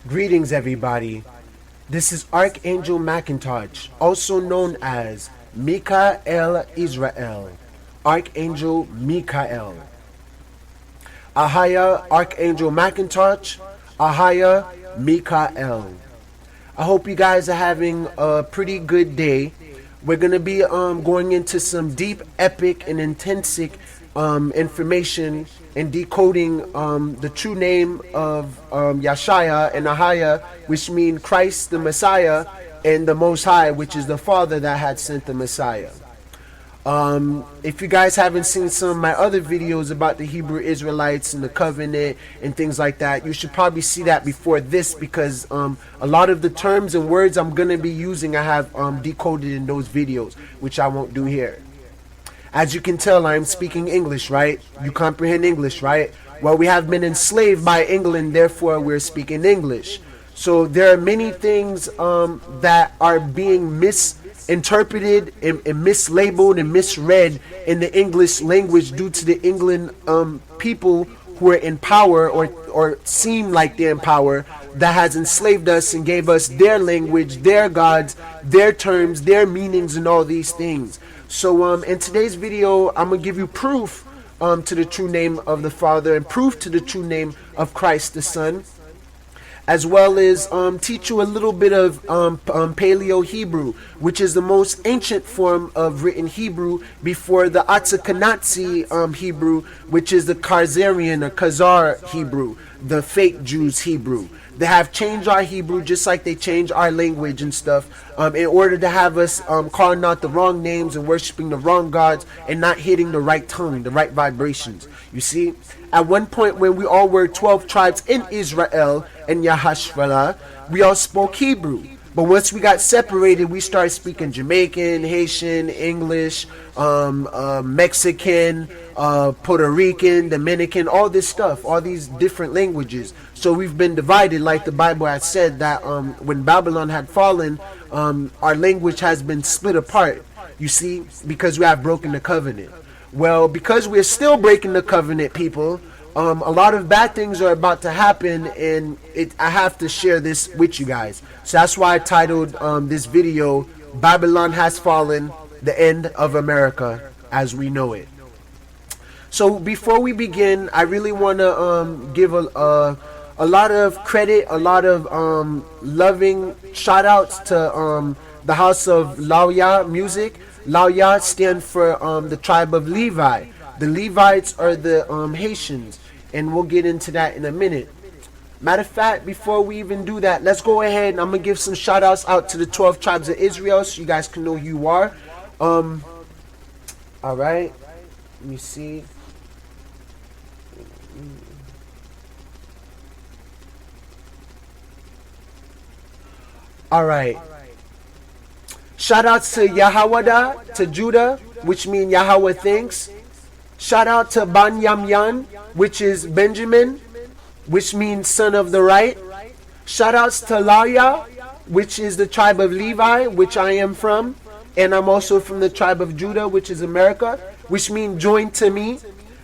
Greetings, everybody. This is Archangel Macintosh, also known as Mikael Israel. Archangel Mikael. Ahaya Archangel Macintosh. Ahaya Mikael. I hope you guys are having a pretty good day. We're going to be going into some deep, epic, and intensive information and decoding the true name of Yashaya and Ahaya, which mean Christ the Messiah, and the Most High, which is the Father that had sent the Messiah. If you guys haven't seen some of my other videos about the Hebrew Israelites and the covenant and things like that, you should probably see that before this, because a lot of the terms and words I'm going to be using I have decoded in those videos, which I won't do here. As you can tell, I'm speaking English, right? You comprehend English, right? Well, we have been enslaved by England, therefore we're speaking English. So there are many things that are being misinterpreted and mislabeled and misread in the English language due to the England people who are in power or seem like they're in power, that has enslaved us and gave us their language, their gods, their terms, their meanings, and all these things. So in today's video, I'm going to give you proof to the true name of the Father and proof to the true name of Christ the Son, as well as teach you a little bit of Paleo Hebrew, which is the most ancient form of written Hebrew before the Atzakanatzi Hebrew, which is the Khazarian or Khazar Hebrew, the fake Jews Hebrew. They have changed our Hebrew just like they changed our language and stuff in order to have us calling out the wrong names and worshiping the wrong gods and not hitting the right tongue, the right vibrations. You see, at one point when we all were 12 tribes in Israel and Yahashvalah, we all spoke Hebrew. But once we got separated, we started speaking Jamaican, Haitian, English, Mexican, Puerto Rican, Dominican, all this stuff, all these different languages. So we've been divided, like the Bible had said, that when Babylon had fallen, our language has been split apart, you see, because we have broken the covenant. Well, because we're still breaking the covenant, people, a lot of bad things are about to happen, and I have to share this with you guys. So that's why I titled this video, Babylon Has Fallen, the End of America as We Know It. So before we begin, I really want to give a lot of credit, a lot of loving shout outs to the house of NuclearWar music. NuclearWar stand for the tribe of Levi. The Levites are the Haitians, and we'll get into that in a minute. Matter of fact, before we even do that, let's go ahead and I'm going to give some shout outs out to the 12 tribes of Israel so you guys can know who you are. Alright, let me see. Alright. Shout outs to Yahawada, to Judah, which means Yahweh thinks. Shout out to Banyamyan, which is Benjamin, which means son of the right. Shout outs to Laya, which is the tribe of Levi, which I am from. And I'm also from the tribe of Judah, which is America, which means join to me.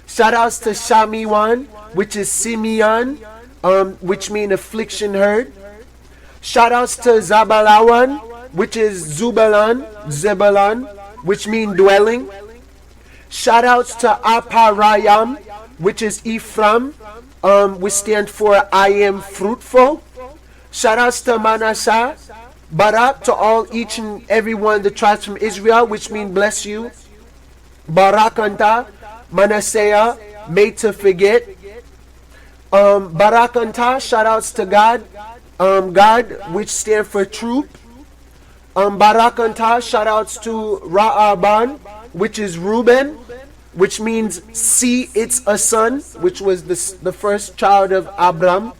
Shout outs to Shamiwan, which is Simeon, which means affliction heard. Shout outs to Zabalawan, which is Zebulon, which means dwelling. Shout outs to Aparayam, which is Ephraim, which stands for I am fruitful. Shout outs to Manasseh, Barak, to all each and every one of the tribes from Israel, which means bless you. Barakanta, Manasseh, made to forget. Barakanta, shout outs to God, God, which stands for truth. Barakanta, shout outs to Ra'aban, which is Reuben, which means see it's a son, which was the first child of Abram.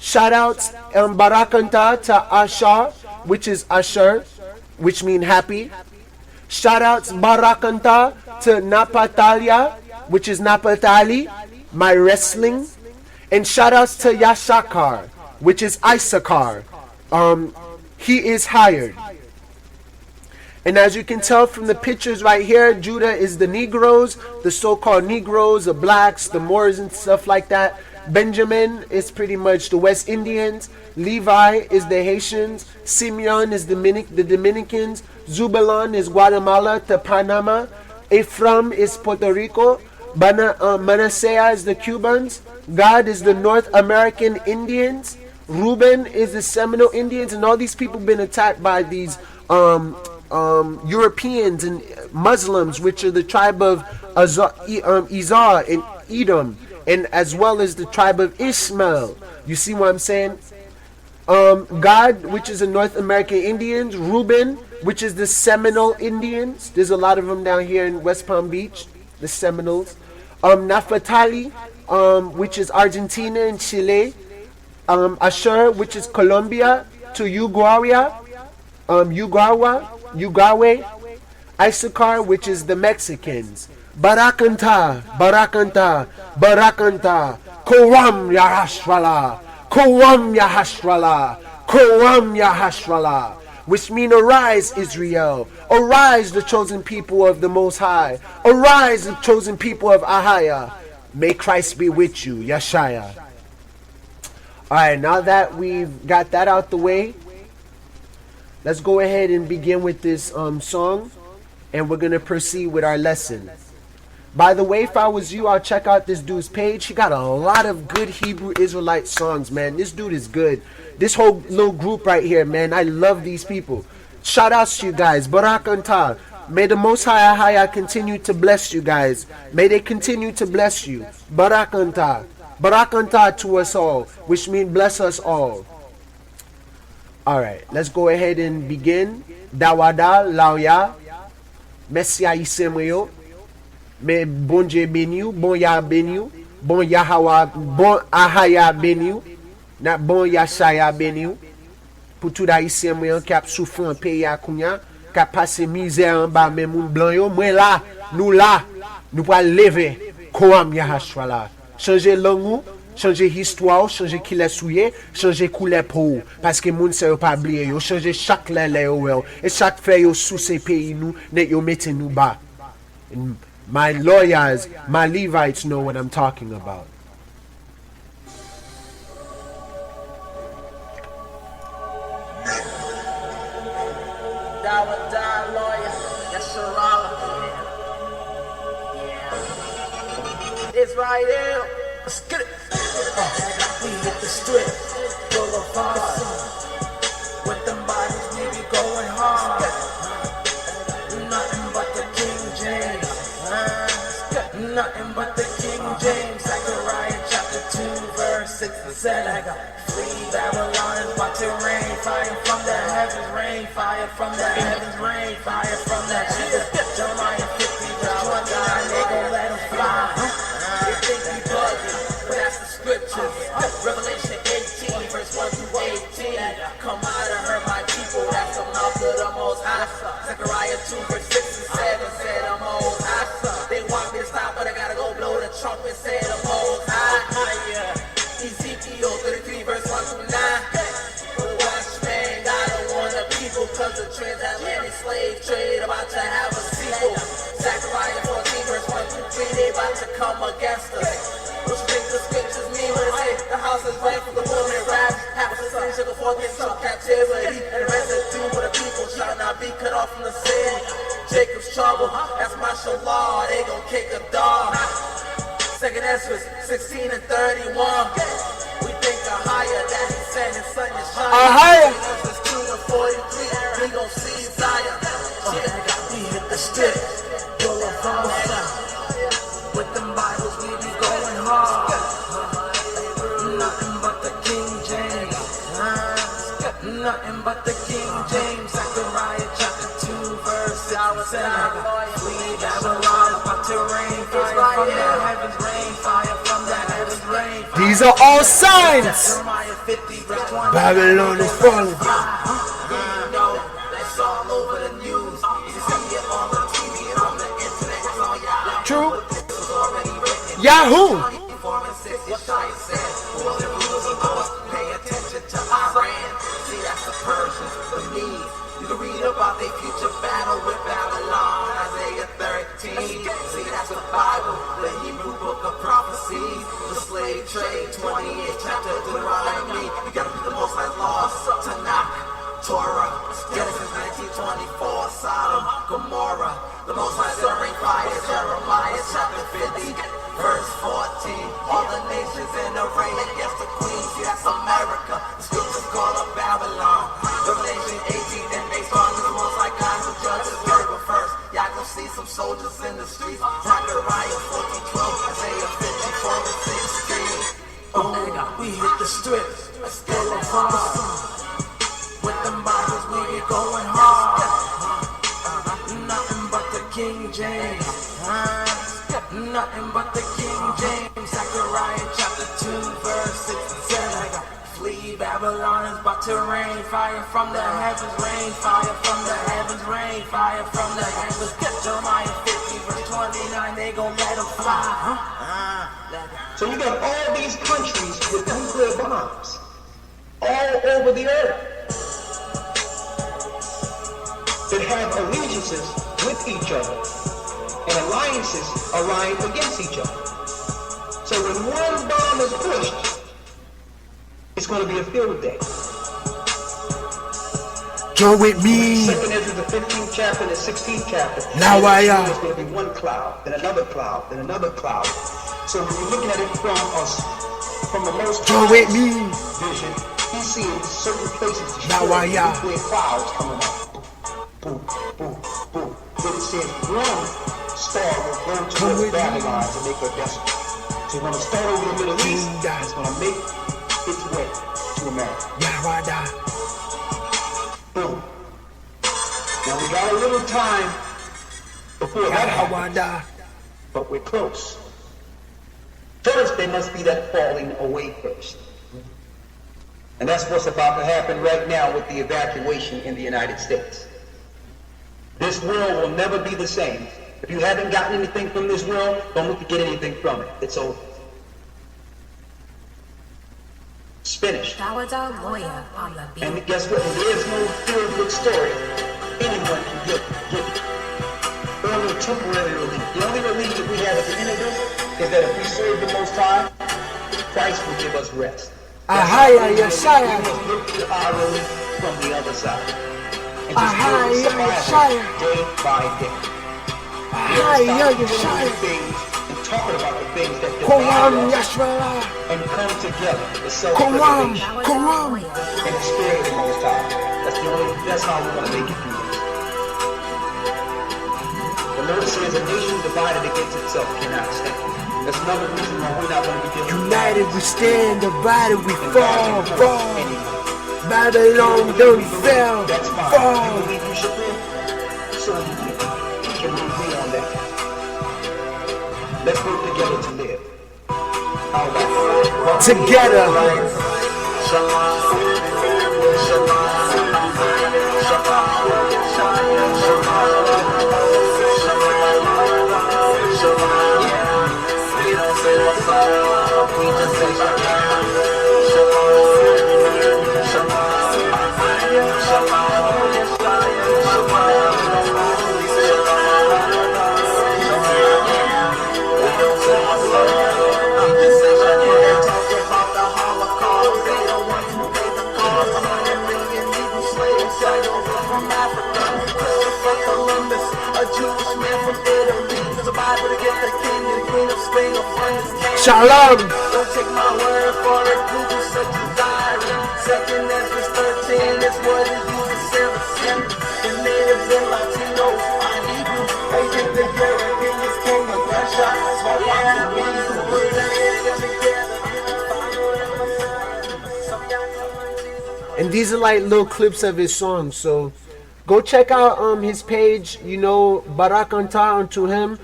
Shout outs Barakanta to Asher, which is Asher, which means happy. Shout outs Barakanta to Napatalia, which is Napatali, my wrestling. And shout outs to Yashakar, which is Issachar. He is hired. And as you can tell from the pictures right here, Judah is the Negroes, the so-called Negroes, the blacks, the Moors and stuff like that. Benjamin is pretty much the West Indians. Levi is the Haitians. Simeon is the Dominicans. Zebulon is Guatemala to Panama. Ephraim is Puerto Rico. Manasseh is the Cubans. Gad is the North American Indians. Reuben is the Seminole Indians. And all these people been attacked by these Europeans and Muslims, which are the tribe of Izar and Edom, and as well as the tribe of Ishmael. You see what I'm saying? Gad, which is the North American Indians. Reuben, which is the Seminole Indians. There's a lot of them down here in West Palm Beach, the Seminoles. Naphtali, which is Argentina and Chile. Asher, which is Colombia to Uruguay. Uruguay. Issachar, which is the Mexicans. Barakanta, Barakanta, Barakanta, Koram Yahashrala, Koram Yahashrala, Koram Yahashrala, which mean arise, Israel, arise, the chosen people of the Most High, arise, the chosen people of Ahaya, may Christ be with you, Yeshaya. Alright, now that we've got that out the way, let's go ahead and begin with this song, and we're going to proceed with our lesson. By the way, if I was you, I'll check out this dude's page. He got a lot of good Hebrew Israelite songs, man. This dude is good. This whole little group right here, man, I love these people. Shout outs to you guys. Barak Anta. May the Most High Ahaya continue to bless you guys. May they continue to bless you. Barak Anta. Barak Anta to us all, which means bless us all. Alright, let's go ahead and begin. Dawada, Laoya, Messia Yis-RoyAl. Mais bon Dieu béni ou, bon Yah béni ou, bon Yahawa, bon Ahaya béni ou, na bon Yashaya béni ou, pour tout haïtien moi qui a souffert en pays à Kounia, qui a passé misère en bas même moun blanc yo, moi là, nous pas lever, Koam Yahashwala. Changer langue, changer histoire, changer qui les souillé, changer couleur peau, parce que moun se pas oublier yo, changer chaque lèlè yo, et chaque fait yo sous ces pays nous, net yo mette nous bas. My lawyers, my Levites know what I'm talking about. Yis-RoyAl, let's get it. We hit the strip, boulevard. With them bodies, we be going hard. Nothing but the King James. Nothing but the King James. Zechariah chapter 2 verse 6 and 7. Flee Babylon is about to rain. Fire from the heavens, rain. Fire from the heavens, rain. Fire from the heavens. Jeremiah 50 verse 29. They gon' let them fly. They think we bugging, but that's the scriptures. Revelation 18 verse 1 through 18. Come out of her, my people. That's the mouth of the Most High. Zechariah 2 verse 6 and 7 said the Most High. They want me to stop, but I gotta go blow the trumpet, say the Most High. Ezekiel 33 verse 1 through 9. The watchman gotta warn the people, cause the transatlantic slave trade about to have a sequel. Zechariah 14 verse 1 through 3, they about to come against us. Which think the scriptures mean when they say the house is ready for the woman wrath. Half of the sun shall go forth into captivity, and the residue of the people shall not be cut off from the city. Jacob's trouble, that's my shallah, they gon' kick a dog. Second Ezra 16 and 31. We think a higher that he sent his son Yeshaya. Ezra's 2 and 43, we gon' see Zion. We hit the strip, boulevard. With them Bibles, we be going hard. Nothing but the King James. Nothing but the King James. Zechariah chapter 2 verse 6 and 7. Flee Babylon, about to rain. Fire from the heavens, rain. Fire from the heavens, rain. These are all signs. Jeremiah 50 verse 1. Babylon is falling. You know, that's all over the news. You see it on the TV and on the internet. It's all y'all. True. This was already written. Yahoo. 4 and 6, Yeshaya said, who are the rulers of Lord? Pay attention to Iran. See, that's the Persians, the Medes. You can read about their future battle with Babylon, Isaiah 13. See, that's the Bible, the Hebrew book of prophecies. The slave trade, 28th chapter, Deuteronomy. You gotta put the Most High's laws, Tanakh, Torah, Genesis 19:24, Sodom, Gomorrah, the Most High stirring fire, Jeremiah chapter 50, verse 14. All the nations in array against the queen. See, that's America. The scriptures call her Babylon. Revelation 18, and they start the Most High God who judges word but first. Y'all gonna see some soldiers in the streets. Zechariah 14:12, Isaiah 54 and 16. Oh, we hit the strip. Let's get it hard. With them Bibles, we be going hard. Nothing but the King James. Nothing but the King James. Zechariah chapter 2, verse 6 and 7. Flee, Babylon is about to rain. Fire from the heavens, rain. Fire from the heavens, rain. Fire from the heavens. Jeremiah 50, verse 29. They gon' let them fly. So you got all these countries with nuclear bombs all over the earth that have allegiances with each other and alliances aligned against each other. So when one bomb is pushed, it's going to be a field day. Join with me. Second Ezra, the 15th chapter and the 16th chapter. Now I am. There's going to be one cloud, then another cloud, then another cloud. So when you're looking at it from the most Join with me. vision, he's seeing certain places Now I am. nuclear clouds coming up. Boom, boom, boom. Then it says one star will go towards Babylon to make her desolate. So when it start over the Middle East, it's going to make its way to America. Boom. Now we got a little time before that happens, but we're close. First, there must be that falling away first. And that's what's about to happen right now with the evacuation in the United States. This world will never be the same. If you haven't gotten anything from this world, don't look to get anything from it. It's over. It's finished. NuclearWar on the beat. And guess what? There's no feel-good story. Anyone can get it. Only temporary relief. The only relief that we have at the end of this is that if we serve the Most High, Christ will give us rest. Ahaya, We Yeshaya. must look to our relief from the other side. And Ahaya, just live Yeshaya. day by day. Ahaya, Stop doing Yeshaya. things and talking about the things that Koram, divide us Yeshua. and come together. The Koram, self-preservation Koram. and the spirit of the Most High. That's how we're going to make it through this. The Lord says a nation divided against itself cannot stand. That's another reason why we're not going to be giving United we stand, divided we and fall, backing fall. anymore. Babylon don't fail, That's fine. fall. You believe you should live? So you can agree on that. Let's work together to live. How about Together. Shalom. Don't take my word for it, Google such a diary. Second Ezra 13 is what it uses 7. The natives and Latinos are Hebrew. They think the Europeans came with gunshots. So why do we put together? And these are like little clips of his songs. So go check out his page. You know, Barak Anta unto him.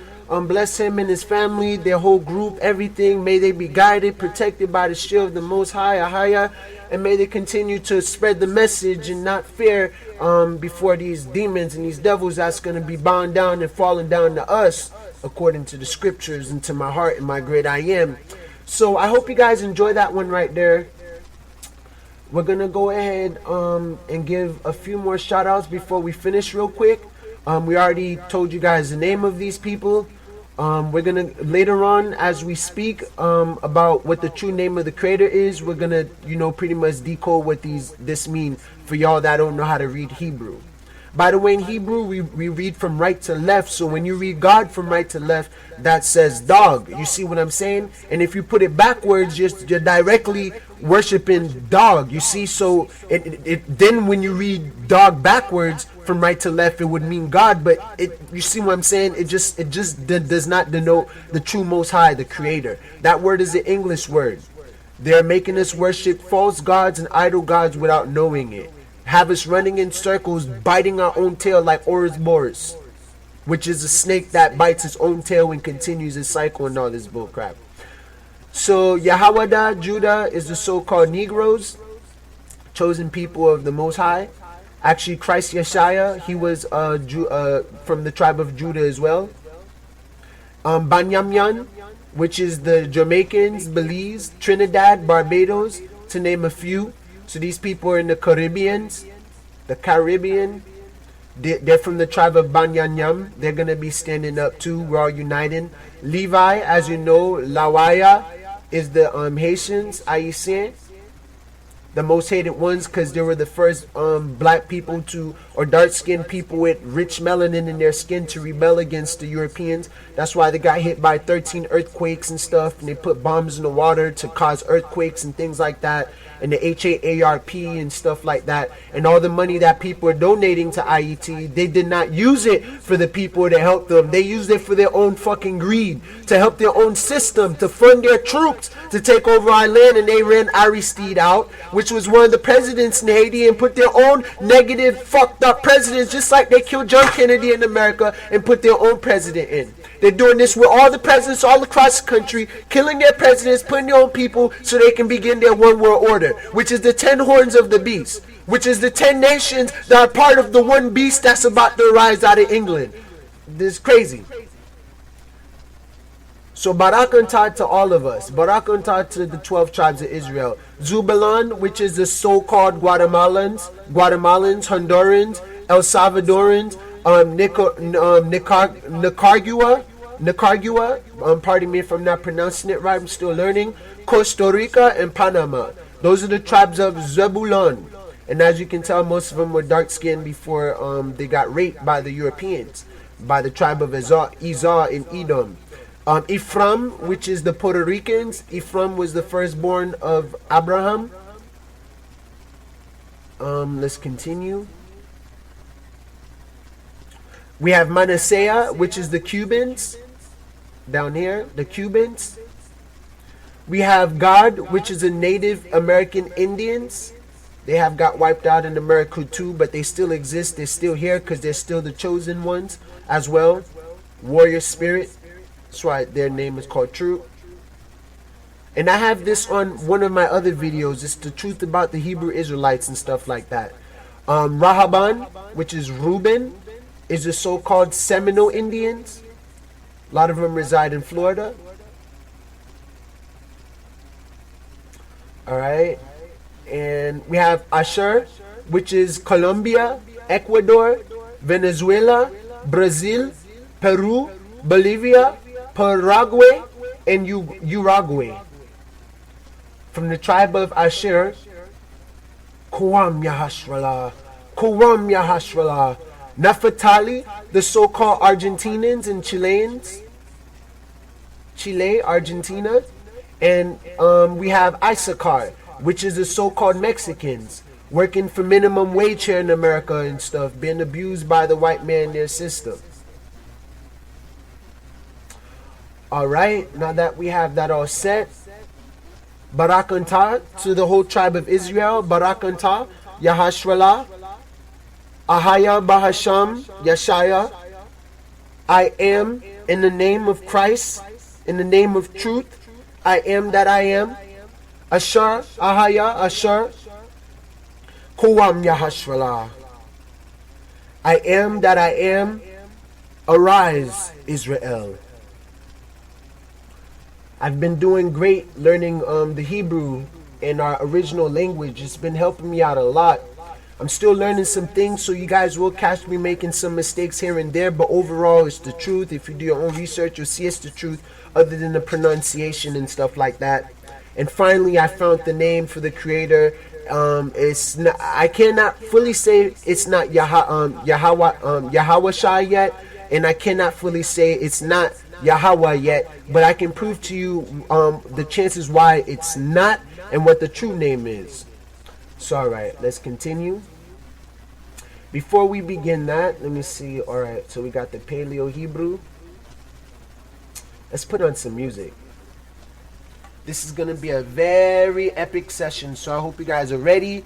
Bless him and his family, their whole group, everything. May they be guided, protected by the shield of the Most High, Ahaya, and may they continue to spread the message and not fear before these demons and these devils that's going to be bound down and falling down to us, according to the scriptures and to my heart and my great I am. So I hope you guys enjoy that one right there. We're going to go ahead and give a few more shout outs before we finish real quick. We already told you guys the name of these people. We're gonna later on, as we speak about what the true name of the creator is, we're gonna, pretty much decode what this mean for y'all that don't know how to read Hebrew. By the way, in Hebrew, we read from right to left. So when you read God from right to left, that says dog. You see what I'm saying? And if you put it backwards, you're directly worshiping dog. You see? So then when you read dog backwards from right to left, it would mean God. But you see what I'm saying? It just does not denote the true Most High, the Creator. That word is an English word. They're making us worship false gods and idol gods without knowing it. Have us running in circles, biting our own tail like Ouroboros, which is a snake that bites its own tail and continues its cycle and all this bullcrap. So Yahweh, Judah, is the so-called Negroes, chosen people of the Most High. Actually, Christ Yeshaya, he was from the tribe of Judah as well. Banyamyan, which is the Jamaicans, Belize, Trinidad, Barbados, to name a few. So these people are in the Caribbean. They're from the tribe of Banyanyam. They're going to be standing up too. We're all uniting. Levi, as you know, Lawaya is the Haitians, Haitian. The most hated ones because they were the first black people or dark-skinned people with rich melanin in their skin to rebel against the Europeans. That's why they got hit by 13 earthquakes and stuff, and they put bombs in the water to cause earthquakes and things like that, and the HAARP and stuff like that. And all the money that people are donating to IET, they did not use it for the people to help them. They used it for their own fucking greed, to help their own system, to fund their troops to take over our land. And they ran Aristide out, which was one of the presidents in Haiti, and put their own negative, fucked up presidents, just like they killed John Kennedy in America and put their own president in. They're doing this with all the presidents all across the country, killing their presidents, putting their own people so they can begin their one world order, which is the 10 horns of the beast, which is the 10 nations that are part of the one beast that's about to rise out of England. This is crazy. So Barak Antad to all of us. Barak Antad to the 12 tribes of Israel. Zubalon, which is the so-called Guatemalans, Hondurans, El Salvadorans, Nicaragua, pardon me if I'm not pronouncing it right, I'm still learning, Costa Rica, and Panama. Those are the tribes of Zebulon. And as you can tell, most of them were dark-skinned before they got raped by the Europeans, by the tribe of Esau in Edom. Ephraim, which is the Puerto Ricans. Ephraim was the firstborn of Abraham. Let's continue. We have Manasseh, which is the Cubans. Down here, the Cubans. We have God, which is the Native American Indians. They have got wiped out in America too, but they still exist. They're still here because they're still the chosen ones as well. Warrior spirit. That's why their name is called True. And I have this on one of my other videos. It's the truth about the Hebrew Israelites and stuff like that. Rahaban, which is Reuben, is the so-called Seminole Indians. A lot of them reside in Florida. Alright. And we have Asher, which is Colombia, Ecuador, Venezuela, Brazil, Peru, Bolivia, Paraguay, and Uruguay. From the tribe of Asher, Kuam Yahashralah, Kuam Yahashralah. Nefertali, the so-called Argentinians and Chileans, Chile, Argentina. And we have Issachar, which is the so-called Mexicans, working for minimum wage here in America and stuff, being abused by the white man in their system. Alright, now that we have that all set, Barak Antah to the whole tribe of Israel, Barak Antah, Yahashralah, Ahaya Bahasham, Yeshaya, I am in the name of Christ, in the name of truth, I am that I am, Asher, Ahaya, Asher, Kuam Yahashralah, I am that I am, arise, Israel. I've been doing great learning the Hebrew in our original language. It's been helping me out a lot. I'm still learning some things, so you guys will catch me making some mistakes here and there, but overall it's the truth. If you do your own research, you'll see it's the truth, other than the pronunciation and stuff like that. And finally, I found the name for the creator. It's not, I cannot fully say it's not Yahweh Shai yet, and I cannot fully say it's not Yahweh yet, but I can prove to you the chances why it's not and what the true name is. So alright, let's continue. Before we begin that, let me see. Alright, so we got the Paleo Hebrew. Let's put on some music. This is going to be a very epic session, so I hope you guys are ready.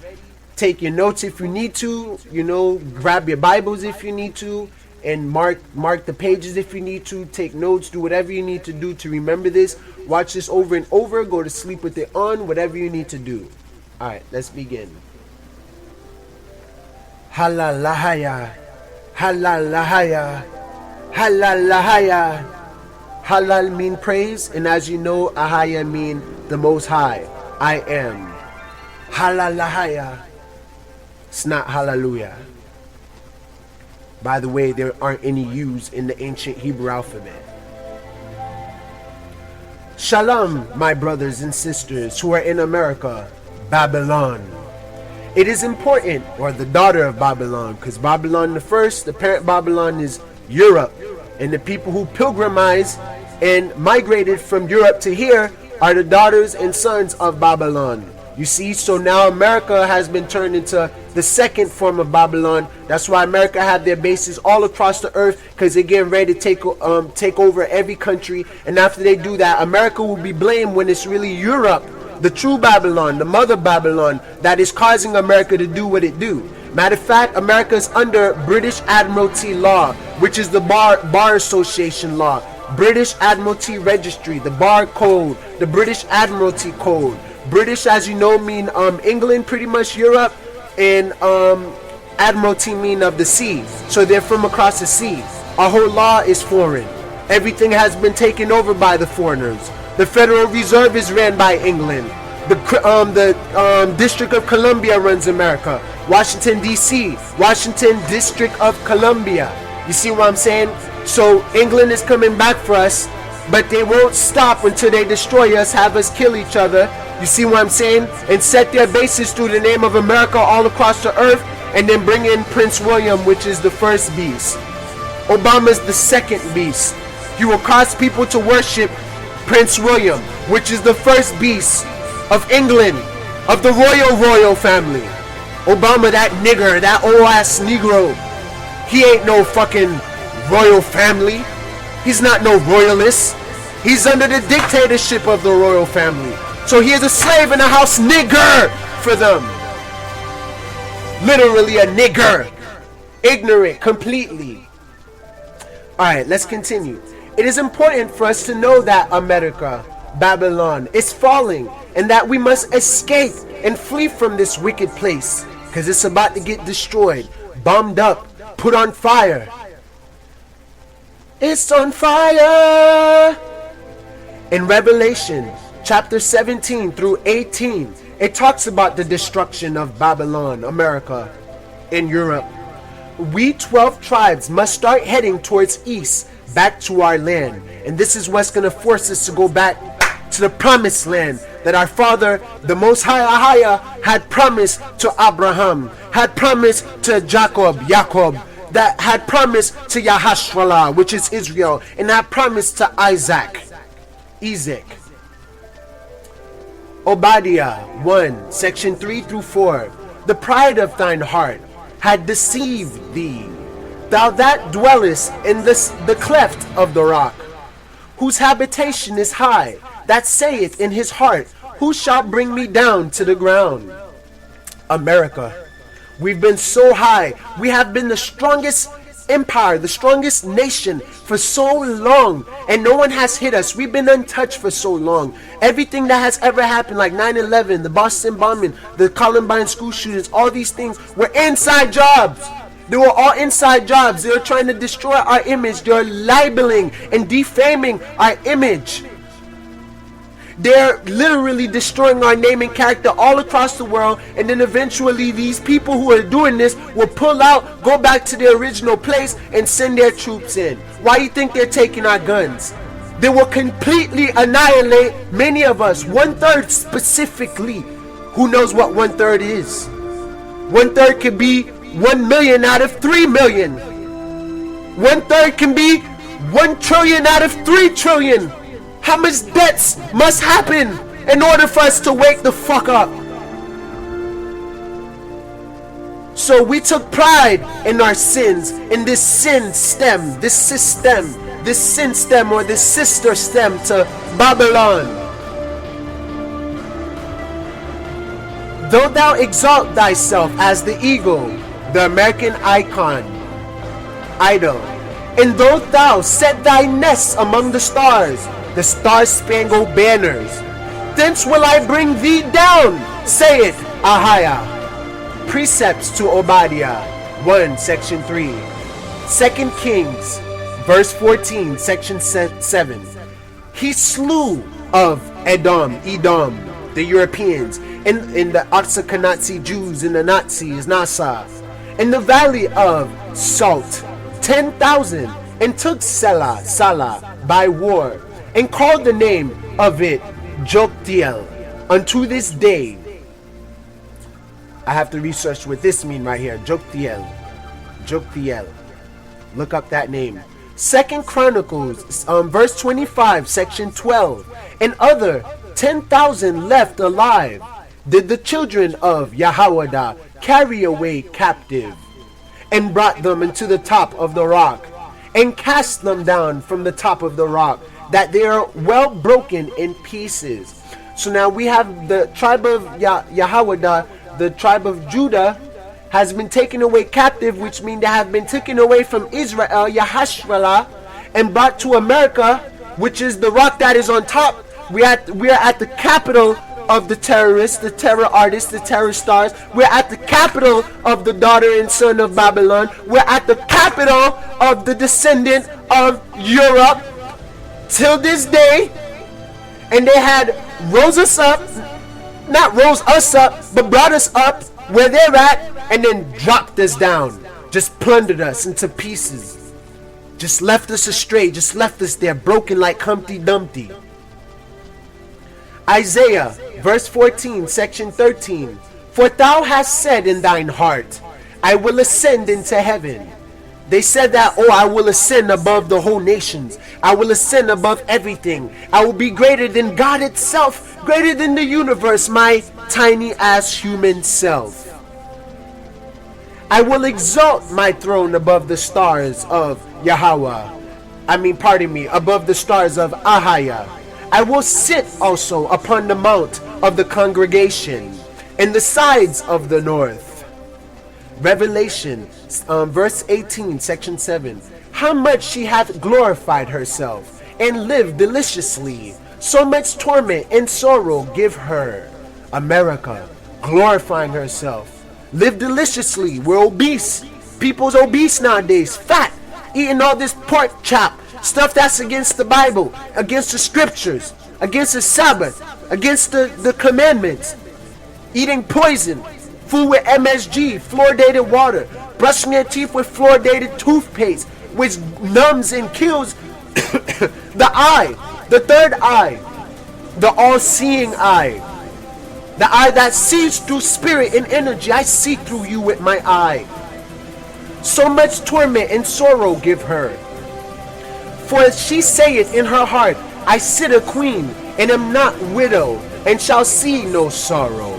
Take your notes if you need to, grab your Bibles if you need to, and mark the pages if you need to. Take notes, do whatever you need to do to remember this. Watch this over and over, go to sleep with it on, whatever you need to do. Alright, let's begin. Halalahaya, halalahaya, halalahaya. Halal mean praise, and as you know, ahaya mean the most high. I am. Halalahaya. It's not hallelujah. By the way, there aren't any U's in the ancient Hebrew alphabet. Shalom, my brothers and sisters who are in America, Babylon. It is important, or the daughter of Babylon, because Babylon the first, the parent Babylon is Europe. And the people who pilgrimized and migrated from Europe to here are the daughters and sons of Babylon. You see, so now America has been turned into the second form of Babylon. That's why America have their bases all across the earth, because they're getting ready to take over every country. And after they do that, America will be blamed when it's really Europe, the true Babylon, the mother Babylon, that is causing America to do what it do. Matter of fact, America is under British Admiralty law, which is the Bar Association law, British Admiralty Registry, the Bar Code, the British Admiralty Code. British, as you know, mean England, pretty much Europe, and Admiralty mean of the sea. So they're from across the sea. Our whole law is foreign. Everything has been taken over by the foreigners. The Federal Reserve is ran by England. The District of Columbia runs America. Washington, D.C., Washington District of Columbia. You see what I'm saying? So England is coming back for us, but they won't stop until they destroy us, have us kill each other. You see what I'm saying? And set their bases through the name of America all across the earth, and then bring in Prince William, which is the first beast. Obama's the second beast. He will cause people to worship Prince William, which is the first beast of England, of the royal family. Obama, that nigger, that old ass Negro, he ain't no fucking royal family. He's not no royalist. He's under the dictatorship of the royal family. So he is a slave in the house, nigger, for them. Literally a nigger. Ignorant completely. Alright, let's continue. It is important for us to know that America, Babylon, is falling, and that we must escape and flee from this wicked place, because it's about to get destroyed, bombed up, put on fire. It's on fire. In Revelation chapter 17 through 18, it talks about the destruction of Babylon, America, in Europe. We 12 tribes must start heading towards east, back to our land. And this is what's going to force us to go back to the promised land that our father, the Most High Ahaya, had promised to Abraham, had promised to Jacob, that had promised to Yahashwalah, which is Israel, and had promised to Isaac. Obadiah 1, section 3 through 4. The pride of thine heart had deceived thee, thou that dwellest in the cleft of the rock, whose habitation is high, that saith in his heart, who shall bring me down to the ground? America, we've been so high. We have been the strongest empire, the strongest nation for so long, and no one has hit us. We've been untouched for so long. Everything that has ever happened, like 9/11, the Boston bombing, the Columbine school shootings, all these things were inside jobs. They were all inside jobs. They were trying to destroy our image. They are libeling and defaming our image. They're literally destroying our name and character all across the world, and then eventually these people who are doing this will pull out, go back to their original place, and send their troops in. Why do you think they're taking our guns? They will completely annihilate many of us. 1/3 specifically. Who knows what 1/3 is? 1/3 could be 1 million out of 3 million. 1/3 can be 1 trillion out of 3 trillion. How much deaths must happen in order for us to wake the fuck up? So we took pride in our sins, in this sin stem, this system, this sin stem or this sister stem to Babylon. Though thou exalt thyself as the eagle, the American idol, and though thou set thy nest among the stars, the star-spangled banners, thence will I bring thee down, saith Ahiah. Precepts to Obadiah 1 section 3. 2 Kings verse 14 section 7. He slew of Edom, the Europeans, in the Ashkenazi Jews, in the Nazis, Nasa, in the valley of Salt, 10,000, and took Salah by war, and called the name of it Joktiel unto this day. I have to research what this means right here. Joktiel. Look up that name. 2 Chronicles verse 25 section 12. And other 10,000 left alive did the children of Yahweh carry away captive, and brought them into the top of the rock, and cast them down from the top of the rock, that they are well broken in pieces. So now we have the tribe of Yahweh, the tribe of Judah, has been taken away captive, which means they have been taken away from Israel, Yahashralah, and brought to America, which is the rock that is on top. We are at the capital of the terrorists, the terror artists, the terror stars. We're at the capital of the daughter and son of Babylon. We're at the capital of the descendant of Europe till this day. And they had rose us up, not rose us up, but brought us up where they're at, and then dropped us down, just plundered us into pieces, just left us astray, just left us there broken like Humpty Dumpty. Isaiah verse 14 section 13. For thou hast said in thine heart, I will ascend into heaven. They said that, oh, I will ascend above the whole nations. I will ascend above everything. I will be greater than God itself, greater than the universe, my tiny ass human self. I will exalt my throne above the stars of Yahweh. Above the stars of Ahiah. I will sit also upon the mount of the congregation, in the sides of the north. Revelation verse 18 section 7. How much she hath glorified herself, and lived deliciously. So much torment and sorrow give her. America glorifying herself. Live deliciously. We're obese. People's obese nowadays. Fat. Eating all this pork chop. Stuff that's against the Bible. Against the scriptures. Against the Sabbath. Against the commandments. Eating poison. Food with MSG. Fluoridated water. Brushing your teeth with fluoridated toothpaste. Which numbs and kills the eye. The third eye. The all-seeing eye. The eye that sees through spirit and energy. I see through you with my eye. So much torment and sorrow give her. For she saith in her heart, I sit a queen, and am not widow, and shall see no sorrow.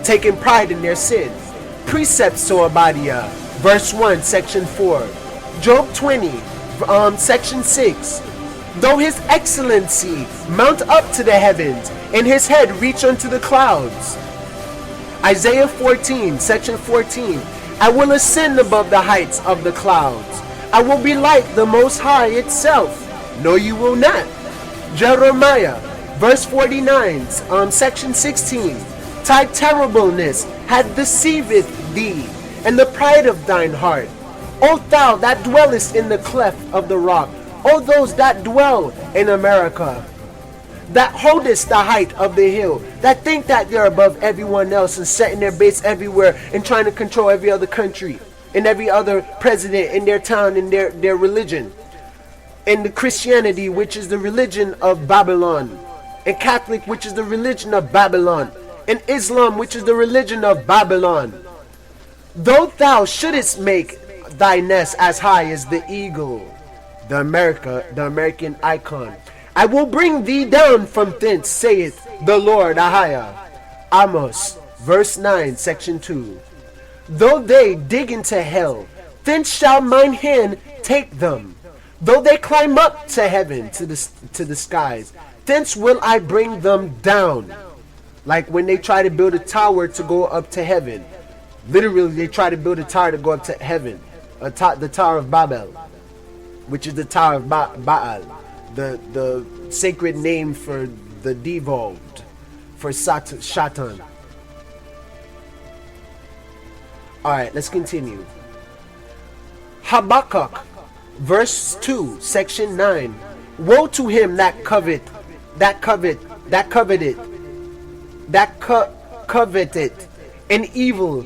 Taking pride in their sin. Precepts to Obadiah, verse 1, section 4. Job 20, section 6. Though his excellency mount up to the heavens, and his head reach unto the clouds. Isaiah 14, section 14. I will ascend above the heights of the clouds. I will be like the Most High itself. No, you will not. Jeremiah, verse 49, section 16. Thy terribleness hath deceived thee, and the pride of thine heart. O thou that dwellest in the cleft of the rock, O those that dwell in America. that holdest the height of the hill, that think that they're above everyone else and setting their base everywhere and trying to control every other country and every other president in their town and their religion. And the Christianity, which is the religion of Babylon, and Catholic, which is the religion of Babylon, and Islam, which is the religion of Babylon. Though thou shouldest make thy nest as high as the eagle, the American icon, I will bring thee down from thence, saith the Lord Ahia. Amos, verse 9, section 2. Though they dig into hell, thence shall mine hand take them. Though they climb up to heaven, to the skies, thence will I bring them down. Like when they try to build a tower to go up to heaven. Literally, they try to build a tower to go up to heaven. The Tower of Babel, which is the Tower of Baal, the sacred name for the devolved, for Satan. Alright, let's continue. Habakkuk, verse 2, section 9. Woe to him that coveted an evil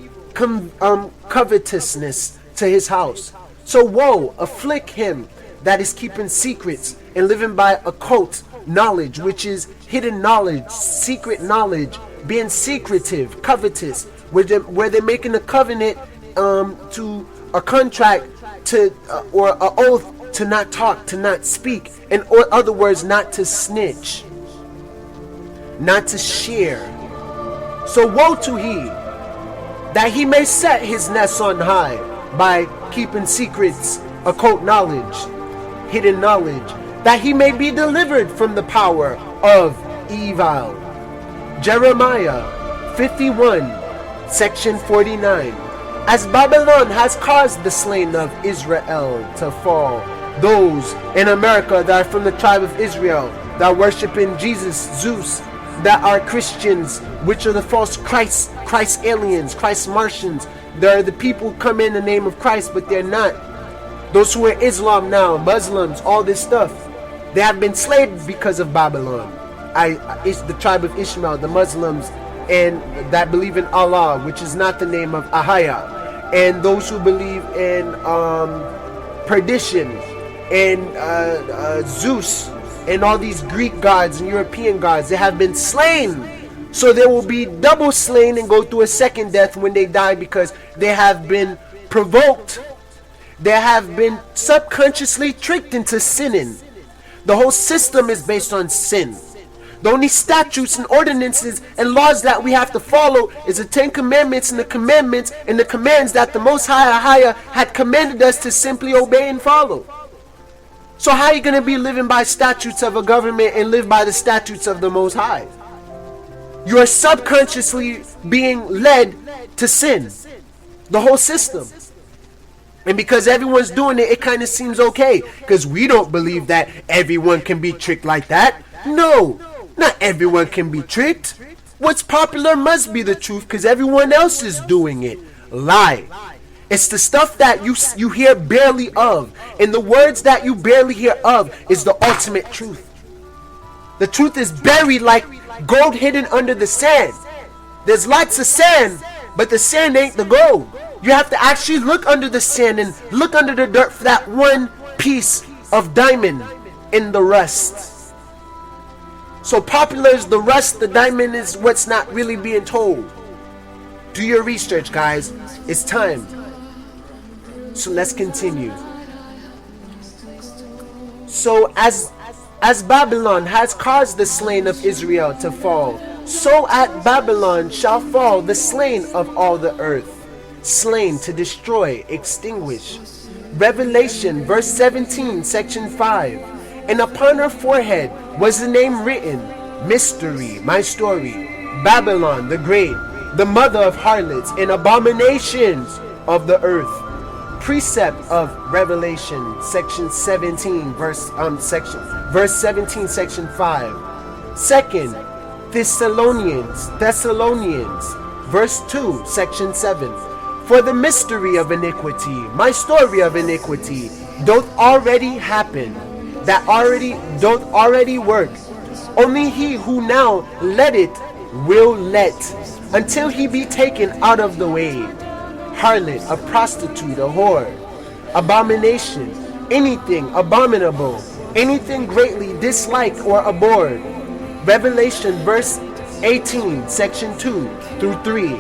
covetousness to his house. So woe, afflict him that is keeping secrets and living by occult knowledge, which is hidden knowledge, secret knowledge, being secretive, covetous, where they're making a covenant to a contract to or an oath to not talk, to not speak, in other words, not to snitch, not to share. So woe to he that he may set his nest on high by keeping secrets, occult knowledge, hidden knowledge, that he may be delivered from the power of evil. Jeremiah 51, section 49. As Babylon has caused the slain of Israel to fall, those in America that are from the tribe of Israel, that worship in Jesus, Zeus, that are Christians, which are the false Christ aliens, Christ Martians. There are the people who come in the name of Christ, but they're not. Those who are Islam now, Muslims, all this stuff, they have been slain because of Babylon. It's the tribe of Ishmael, the Muslims, and that believe in Allah, which is not the name of Ahia, and those who believe in perdition and Zeus and all these Greek gods and European gods. They have been slain. So they will be double slain and go through a second death when they die, because they have been provoked. They have been subconsciously tricked into sinning. The whole system is based on sin. The only statutes and ordinances and laws that we have to follow is the 10 Commandments and the commandments and the commands that the Most High had commanded us to simply obey and follow. So how are you going to be living by statutes of a government and live by the statutes of the Most High? You are subconsciously being led to sin. The whole system. And because everyone's doing it, it kind of seems okay. Because we don't believe that everyone can be tricked like that. No, not everyone can be tricked. What's popular must be the truth, because everyone else is doing it. Lie. It's the stuff that you hear barely of. And the words that you barely hear of is the ultimate truth. The truth is buried like gold hidden under the sand. There's lots of sand, but the sand ain't the gold. You have to actually look under the sand and look under the dirt for that one piece of diamond in the rust. So popular is the rust, the diamond is what's not really being told. Do your research, guys. It's time. So let's continue. So as Babylon has caused the slain of Israel to fall, so at Babylon shall fall the slain of all the earth. Slain to destroy, extinguish. Revelation verse 17, section 5. And upon her forehead was the name written, Mystery, my story, Babylon the great, the mother of harlots and abominations of the earth. Precept of Revelation, section 17, verse 17, section 5. Second, Thessalonians, verse 2, section 7. For the mystery of iniquity, my story of iniquity, doth already happen, that doth already work, Only he who now letteth will let, until he be taken out of the way. Harlot, a prostitute, a whore, abomination, anything abominable, anything greatly disliked or abhorred. Revelation verse 18, section 2 through 3.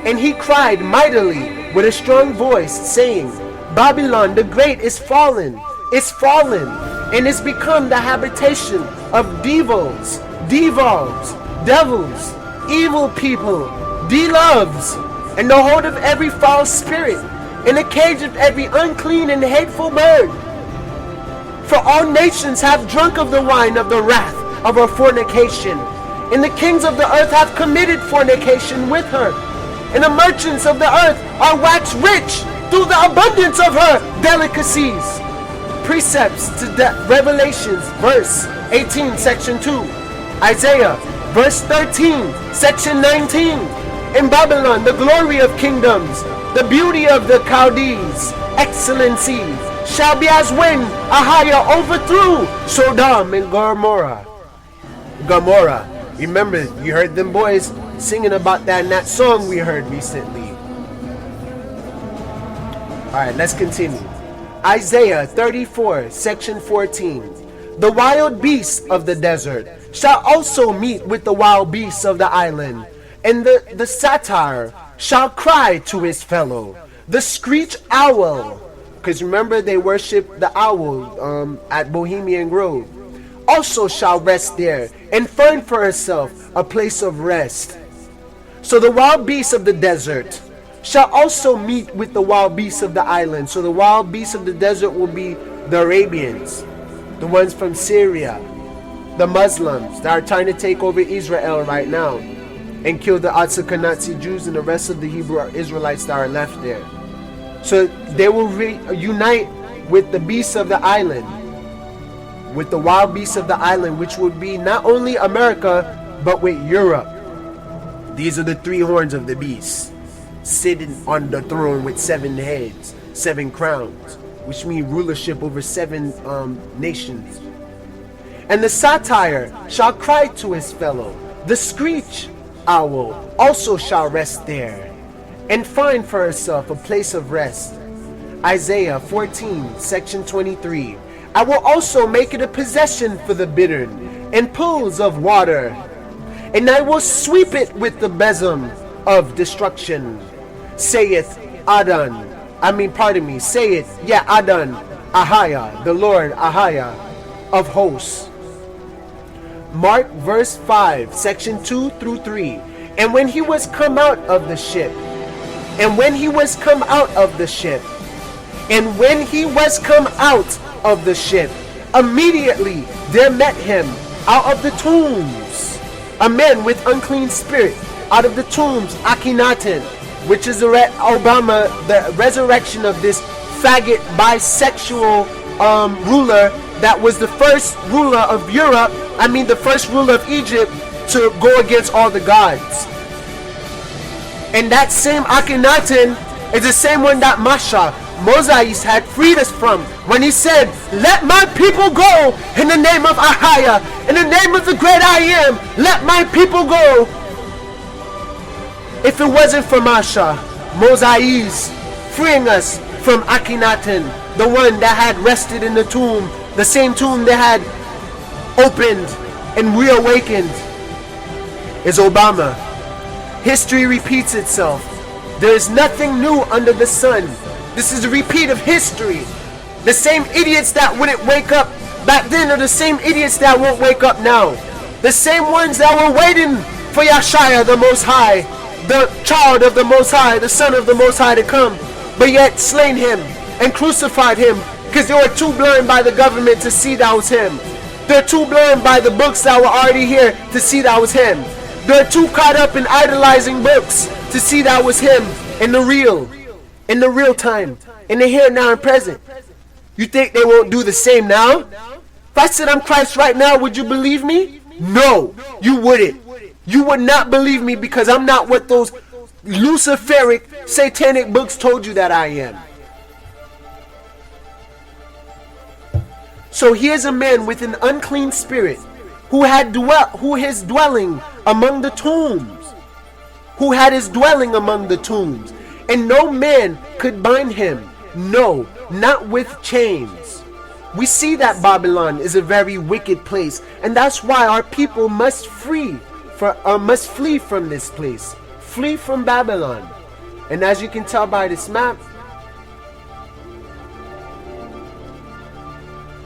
And he cried mightily with a strong voice, saying, Babylon the great is fallen, and is become the habitation of devils, devils, evil people, de-loves, and the hold of every foul spirit, in the cage of every unclean and hateful bird. For all nations have drunk of the wine of the wrath of her fornication, and the kings of the earth have committed fornication with her, and the merchants of the earth are waxed rich through the abundance of her delicacies. Precepts to Revelations verse 18 section 2, Isaiah verse 13 section 19. In Babylon the glory of kingdoms, the beauty of the Chaldees, excellency shall be as when Ahijah overthrew Sodom and Gomorrah. Remember, you heard them boys singing about that in that song we heard recently. Alright, let's continue. Isaiah 34, section 14. The wild beasts of the desert shall also meet with the wild beasts of the island, and the satyr shall cry to his fellow. The screech owl, because remember they worship the owl at Bohemian Grove, also shall rest there, and find for herself a place of rest. So the wild beasts of the desert shall also meet with the wild beasts of the island. So the wild beasts of the desert will be the Arabians, the ones from Syria, the Muslims that are trying to take over Israel right now and kill the Ashkenazi Jews and the rest of the Hebrew Israelites that are left there. So they will unite with the beasts of the island, with the wild beasts of the island, which would be not only America but with Europe. These are the three horns of the beast, sitting on the throne with 7 heads, 7 crowns, which mean rulership over 7 nations. And the satyr shall cry to his fellow. The screech owl also shall rest there, and find for herself a place of rest. Isaiah 14, section 23. I will also make it a possession for the bittern, and pools of water, and I will sweep it with the besom of destruction, saith Adon. Saith Adon Ahijah, the Lord Ahijah of hosts. Mark verse 5, section 2 through 3. And when he was come out of the ship, immediately there met him out of the tombs a man with unclean spirit, out of the tombs, Akhenaten, which is the resurrection of this faggot bisexual ruler that was the first ruler of Europe, the first ruler of Egypt to go against all the gods. And that same Akhenaten is the same one that Moses had freed us from when he said, let my people go in the name of Ahijah, in the name of the great I am, let my people go. If it wasn't for Moses freeing us from Akhenaten, the one that had rested in the tomb, the same tomb that had opened and reawakened, is Obama. History repeats itself. There is nothing new under the sun. This is a repeat of history. The same idiots that wouldn't wake up back then are the same idiots that won't wake up now. The same ones that were waiting for Yeshua the Most High, the child of the Most High, the son of the Most High to come, but yet slain him and crucified him because they were too blind by the government to see that was him. They're too blind by the books that were already here to see that was him. They're too caught up in idolizing books to see that was him in the real time, in the here, now, and present. You think they won't do the same now? If I said I'm Christ right now, would you believe me? No, you wouldn't. You would not believe me because I'm not what those Luciferic, satanic books told you that I am. So here's a man with an unclean spirit who his dwelling among the tombs, who had his dwelling among the tombs, and no man could bind him, no, not with chains. We see that Babylon is a very wicked place, and that's why our people must flee from this place, flee from Babylon. And as you can tell by this map,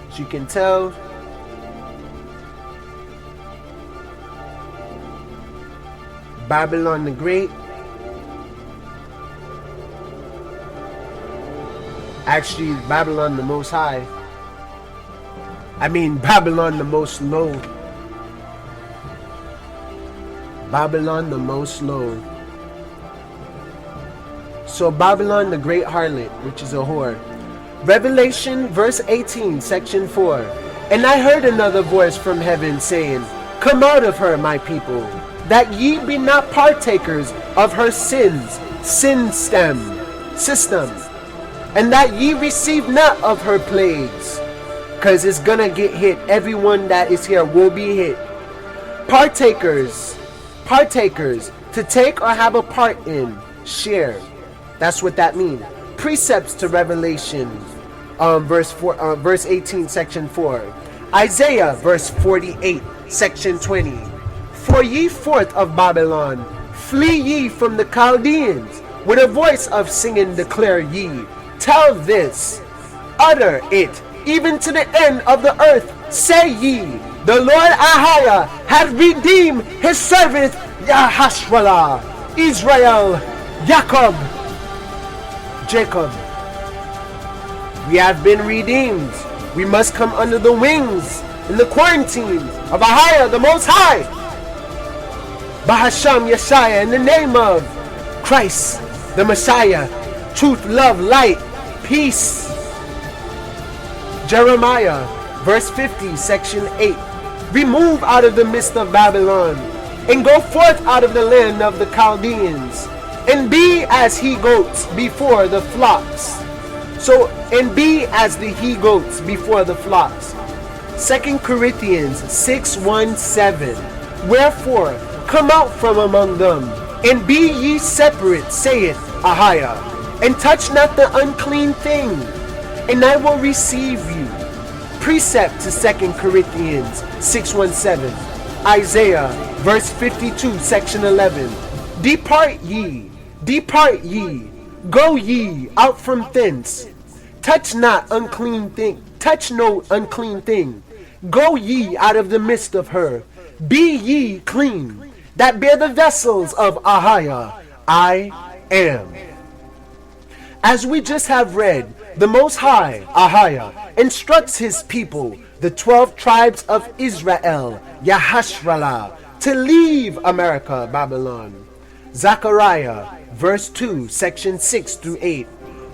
as you can tell, Babylon the Great, actually Babylon the Most High, Babylon the Most Low, Babylon the Most Low. So Babylon the Great Harlot, which is a whore. Revelation verse 18 section 4. And I heard another voice from heaven saying, Come out of her, my people, that ye be not partakers of her sin system, and that ye receive not of her plagues, because it's gonna get hit. Everyone that is here will be hit. Partakers, to take or have a part in, share. That's what that means. Precepts to Revelation, verse 18, section 4. Isaiah, verse 48, section 20. For ye forth of Babylon, flee ye from the Chaldeans. With a voice of singing declare ye. Tell this, utter it, even to the end of the earth. Say ye, the Lord Ahijah hath redeemed his servant Yahashwala, Israel, Jacob. We have been redeemed. We must come under the wings in the quarantine of Ahijah, the Most High. Bahasham Yeshaya, in the name of Christ, the Messiah, truth, love, light, peace. Jeremiah, verse 50, section 8. Remove out of the midst of Babylon, and go forth out of the land of the Chaldeans, and be as he-goats before the flocks. And be as the he-goats before the flocks. 2 Corinthians 6:1-7. Wherefore, come out from among them, and be ye separate, saith Ahijah, and touch not the unclean thing, and I will receive you. Precept to 2 Corinthians 6:1-7. Isaiah, verse 52, section 11. Depart ye, go ye out from thence. Touch not unclean thing, touch no unclean thing. Go ye out of the midst of her. Be ye clean, that bear the vessels of Ahijah. I am. As we just have read, the Most High, Ahijah, instructs his people, the 12 tribes of Israel, Yahashwala, to leave America, Babylon. Zechariah, verse 2, section 6-8.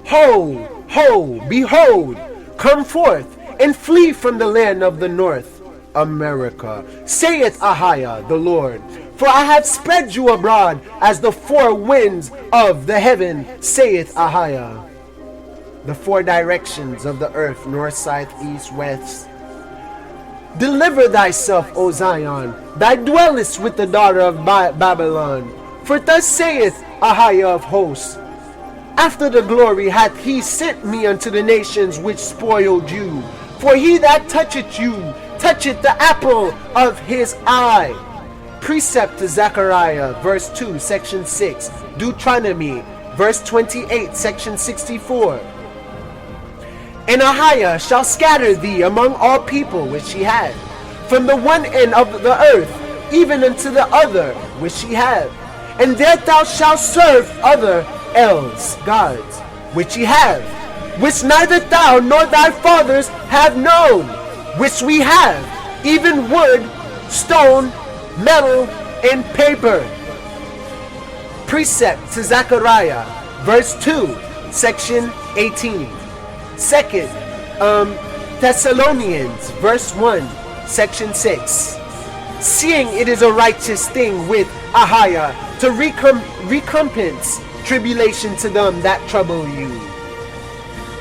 Ho, ho, behold, come forth, and flee from the land of the north, America, saith Ahijah the Lord. For I have spread you abroad as the four winds of the heaven, saith Ahijah. The four directions of the earth, north, south, east, west. Deliver thyself, O Zion, thy dwellest with the daughter of Babylon. For thus saith Ahijah of hosts, after the glory hath he sent me unto the nations which spoiled you. For he that toucheth you, toucheth the apple of his eye. Precept to Zechariah, verse 2, section 6. Deuteronomy, verse 28, section 64. And Ahijah shall scatter thee among all people which he had, from the one end of the earth, even unto the other which he had. And there thou shalt serve other gods, which ye have, which neither thou nor thy fathers have known, which we have, even wood, stone, metal, and paper. Precept to Zechariah, verse 2, section 18. Second, Thessalonians, verse 1, section 6. Seeing it is a righteous thing with Ahijah to recompense tribulation to them that trouble you.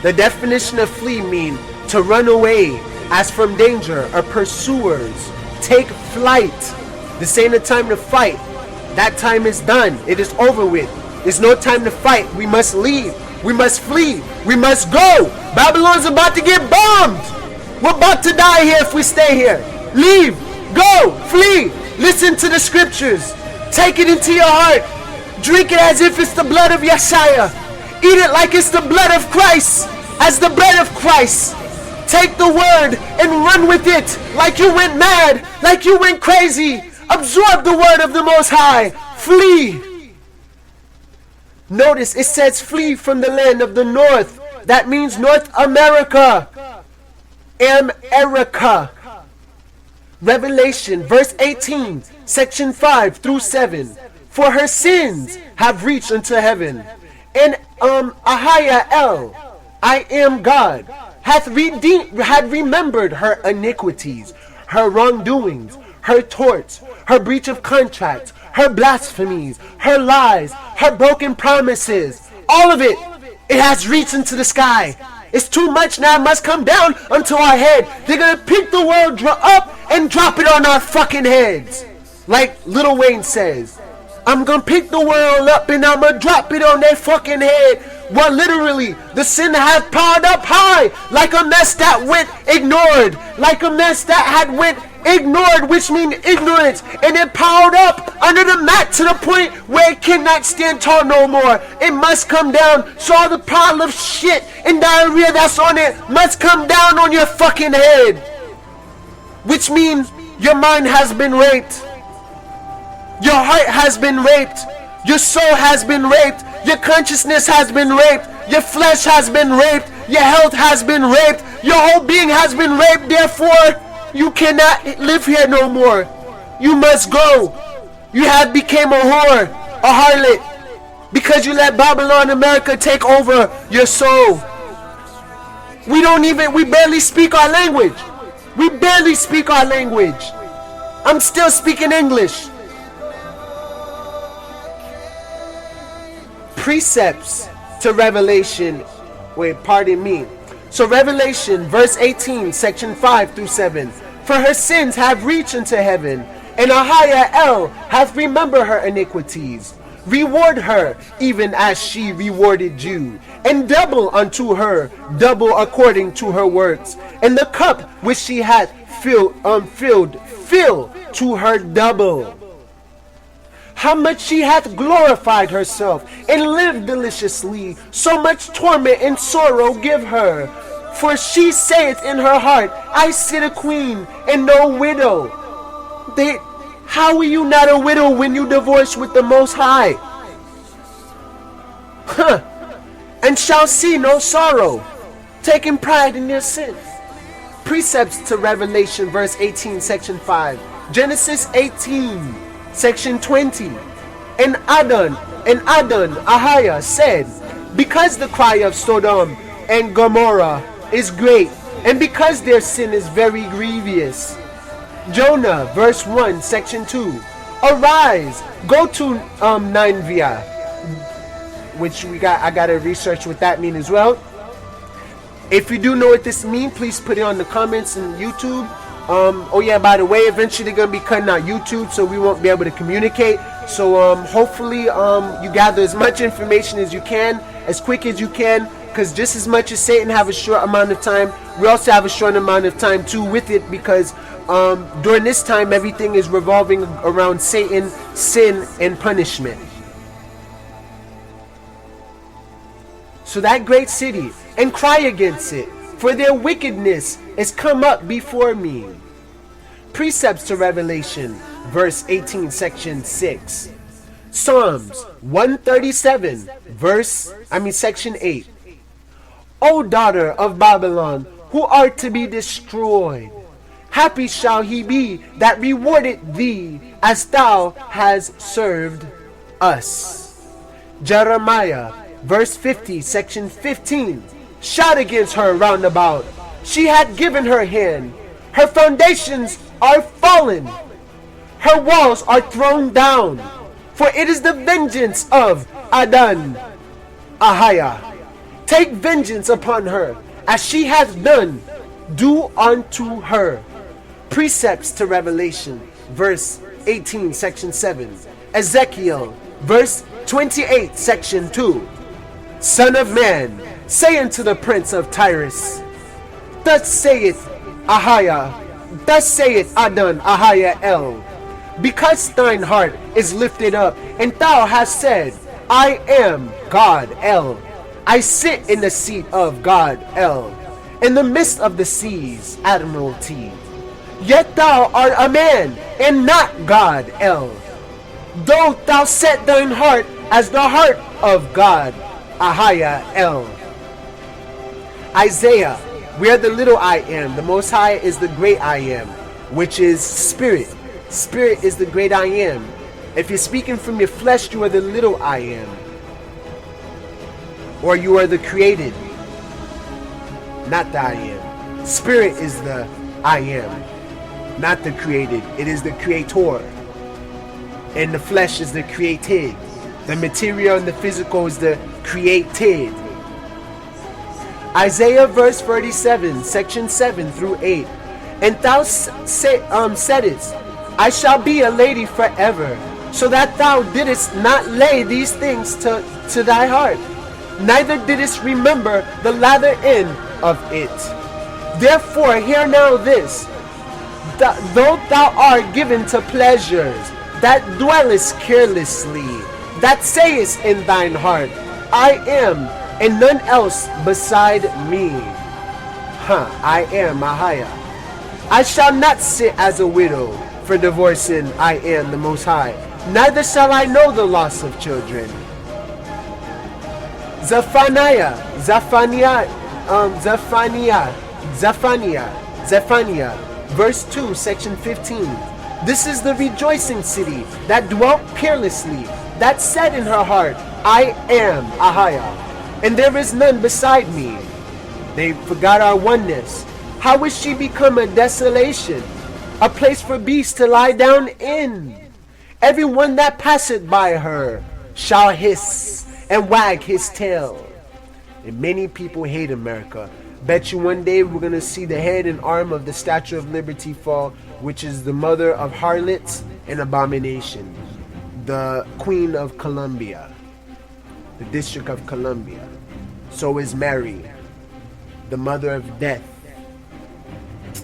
The definition of flee means to run away as from danger or pursuers, take flight. This ain't a time to fight. That time is done. It is over with. There's no time to fight. We must leave. We must flee. We must go. Babylon's about to get bombed. We're about to die here if we stay here. Leave. Go. Flee. Listen to the scriptures. Take it into your heart. Drink it as if it's the blood of Yeshua. Eat it like it's the blood of Christ. As the bread of Christ. Take the word and run with it like you went mad, like you went crazy. Absorb the word of the Most High. Flee. Notice it says flee from the land of the north. That means North America. America. Revelation verse 18, section 5 through 7. For her sins have reached unto heaven. And Yis-RoyAl, I am God, had remembered her iniquities, her wrongdoings, her torts, her breach of contracts, her blasphemies, her lies, her broken promises. All of it, it has reached into the sky. It's too much now. It must come down onto our head. They're gonna pick the world up and drop it on our fucking heads. Like Lil Wayne says, I'm gonna pick the world up and I'm gonna drop it on their fucking head. Well, literally, the sin had piled up high, like a mess that went ignored, like a mess that had went ignored, which means ignorance, and it piled up under the mat to the point where it cannot stand tall no more. It must come down, so all the pile of shit and diarrhea that's on it must come down on your fucking head, which means your mind has been raped, your heart has been raped, your soul has been raped, your consciousness has been raped, your flesh has been raped, your health has been raped, your whole being has been raped. Therefore, you cannot live here no more. You must go. You have become a whore, a harlot, because you let Babylon America take over your soul. We barely speak our language. We barely speak our language. I'm still speaking English. Precepts to Revelation. Wait, pardon me. So Revelation verse 18, section 5 through 7. For her sins have reached unto heaven, and Yis-RoyAl hath remembered her iniquities. Reward her even as she rewarded you, and double unto her, double according to her works. And the cup which she hath filled fill to her double. How much she hath glorified herself and lived deliciously, so much torment and sorrow give her. For she saith in her heart, I sit a queen and no widow. How are you not a widow when you divorce with the Most High? And shall see no sorrow, taking pride in their sins. Precepts to Revelation verse 18, section 5. Genesis 18, section 20. And Adon-Ahijah said, because the cry of Sodom and Gomorrah is great, and because their sin is very grievous. Jonah verse 1, section 2. Arise, go to Nineveh, which I gotta research what that means as well. If you do know what this means, please put it on the comments in YouTube. Oh yeah, by the way, eventually they're gonna be cutting out YouTube, so we won't be able to communicate. So hopefully you gather as much information as you can, as quick as you can, because just as much as Satan have a short amount of time, we also have a short amount of time too with it, because during this time everything is revolving around Satan, sin, and punishment. So that great city, and cry against it, for their wickedness is come up before me. Precepts to Revelation, verse 18, section 6. Psalms 137, section 8. O daughter of Babylon, who art to be destroyed, happy shall he be that rewarded thee as thou hast served us. Jeremiah, verse 50, section 15. Shout against her round about. She hath given her hand. Her foundations are fallen. Her walls are thrown down. For it is the vengeance of Adon-Ahijah. Take vengeance upon her, as she hath done. Do unto her. Precepts to Revelation, verse 18, section 7. Ezekiel, verse 28, section 2. Son of man, say unto the prince of Tyrus, thus saith Adon Ahaya El, because thine heart is lifted up, and thou hast said, I am God El. I sit in the seat of God El, in the midst of the seas, admiralty. Yet thou art a man, and not God El. Though thou set thine heart as the heart of God Ahaya El. Isaiah, we are the little I am. The Most High is the great I am, which is spirit. Spirit is the great I am. If you're speaking from your flesh, you are the little I am. Or you are the created, not the I am. Spirit is the I am, not the created. It is the creator. And the flesh is the created. The material and the physical is the created. Isaiah verse 37, section 7 through 8. And thou saidst, I shall be a lady forever, so that thou didst not lay these things to thy heart, neither didst remember the latter end of it. Therefore hear now this, though thou art given to pleasures, that dwellest carelessly, that sayest in thine heart, I am, and none else beside me. I am Ahaya. I shall not sit as a widow, for divorcing I am the Most High, neither shall I know the loss of children. Zephaniah, verse 2, section 15. This is the rejoicing city that dwelt carelessly, that said in her heart, I am Ahaya, and there is none beside me. They forgot our oneness. How is she become a desolation, a place for beasts to lie down in? Everyone that passeth by her shall hiss and wag his tail. And many people hate America. Bet you one day we're going to see the head and arm of the Statue of Liberty fall, which is the mother of harlots and abomination, the Queen of Columbia, the District of Columbia. So is Mary, the mother of death.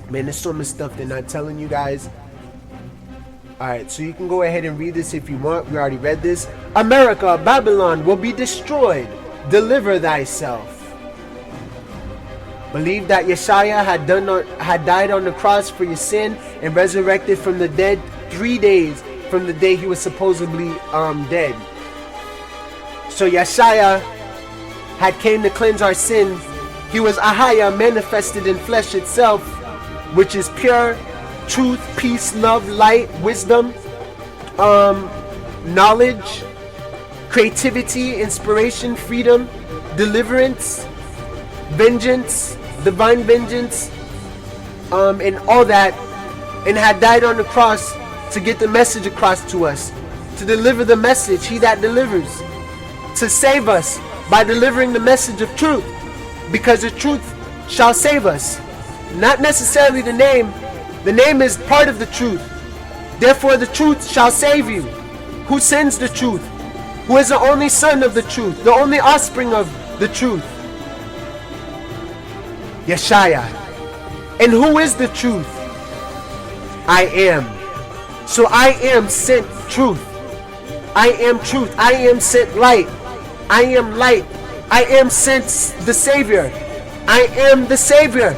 Man, there's so much stuff they're not telling you guys. Alright, so you can go ahead and read this if you want. We already read this. America, Babylon will be destroyed. Deliver thyself. Believe that Yeshua had died on the cross for your sin and resurrected from the dead 3 days from the day he was supposedly dead. So Yeshua had came to cleanse our sins. He was Ahaya manifested in flesh itself, which is pure truth, peace, love, light, wisdom, knowledge, creativity, inspiration, freedom, deliverance, vengeance, divine vengeance, and all that, and had died on the cross to get the message across to us, to deliver the message, he that delivers, to save us by delivering the message of truth, because the truth shall save us. Not necessarily the name is part of the truth. Therefore the truth shall save you. Who sends the truth? Who is the only son of the truth, the only offspring of the truth? Yeshua. And who is the truth? I am. So I am sent truth. I am truth. I am sent light. I am light. I am sent the Savior. I am the Savior.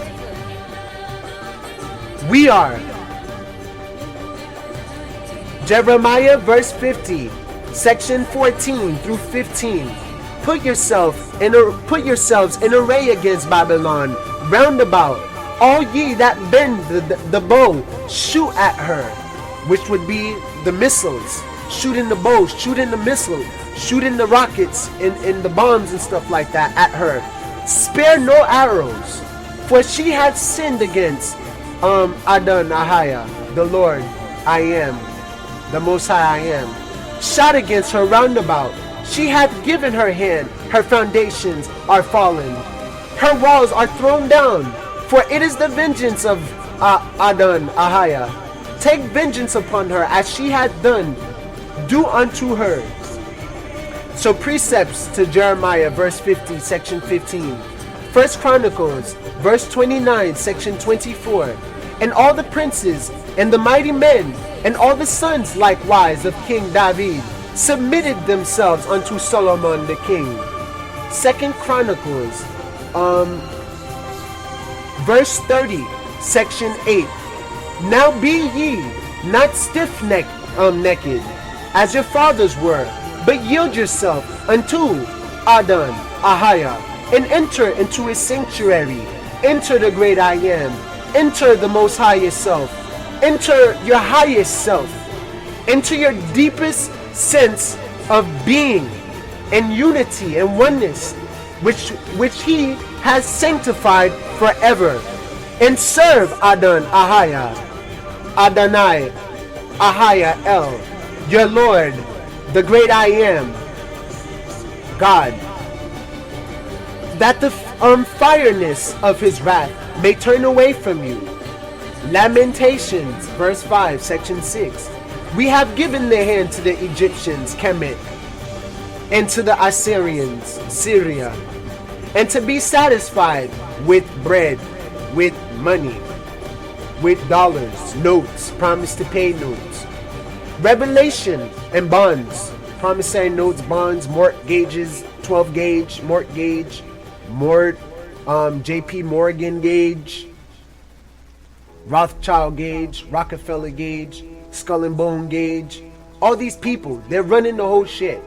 We are. Jeremiah verse 50, section 14 through 15. Put yourselves in array against Babylon, round about. All ye that bend the bow, shoot at her, which would be the missiles. Shoot in the bow, shoot in the missile, shoot in the rockets, in the bombs and stuff like that at her. Spare no arrows, for she had sinned against Adon Ahaya, the Lord I am, the Most High I am. Shot against her roundabout. She hath given her hand, her foundations are fallen. Her walls are thrown down, for it is the vengeance of Adon Ahaya. Take vengeance upon her as she had done. Do unto her. So precepts to Jeremiah, verse 50, section 15. First Chronicles, verse 29, section 24. And all the princes, and the mighty men, and all the sons likewise of King David, submitted themselves unto Solomon the king. Second Chronicles, verse 30, section 8. Now be ye not stiff-necked, naked, as your fathers were, but yield yourself unto Adon Ahaya, and enter into his sanctuary. Enter the great I am. Enter the most highest self. Enter your highest self. Enter your deepest sense of being and unity and oneness, which he has sanctified forever. And serve Adon Ahaya, Adonai Ahaya El, your Lord, the great I am, God, that the fireness of his wrath may turn away from you. Lamentations, verse 5, section 6. We have given the hand to the Egyptians, Kemet, and to the Assyrians, Syria, and to be satisfied with bread, with money, with dollars, notes, promise to pay notes, revelation and bonds, promissory notes, bonds, mortgages, 12 gauge, mortgage, JP Morgan gauge, Rothschild gauge, Rockefeller gauge, Skull and Bone gauge. All these people, they're running the whole shit.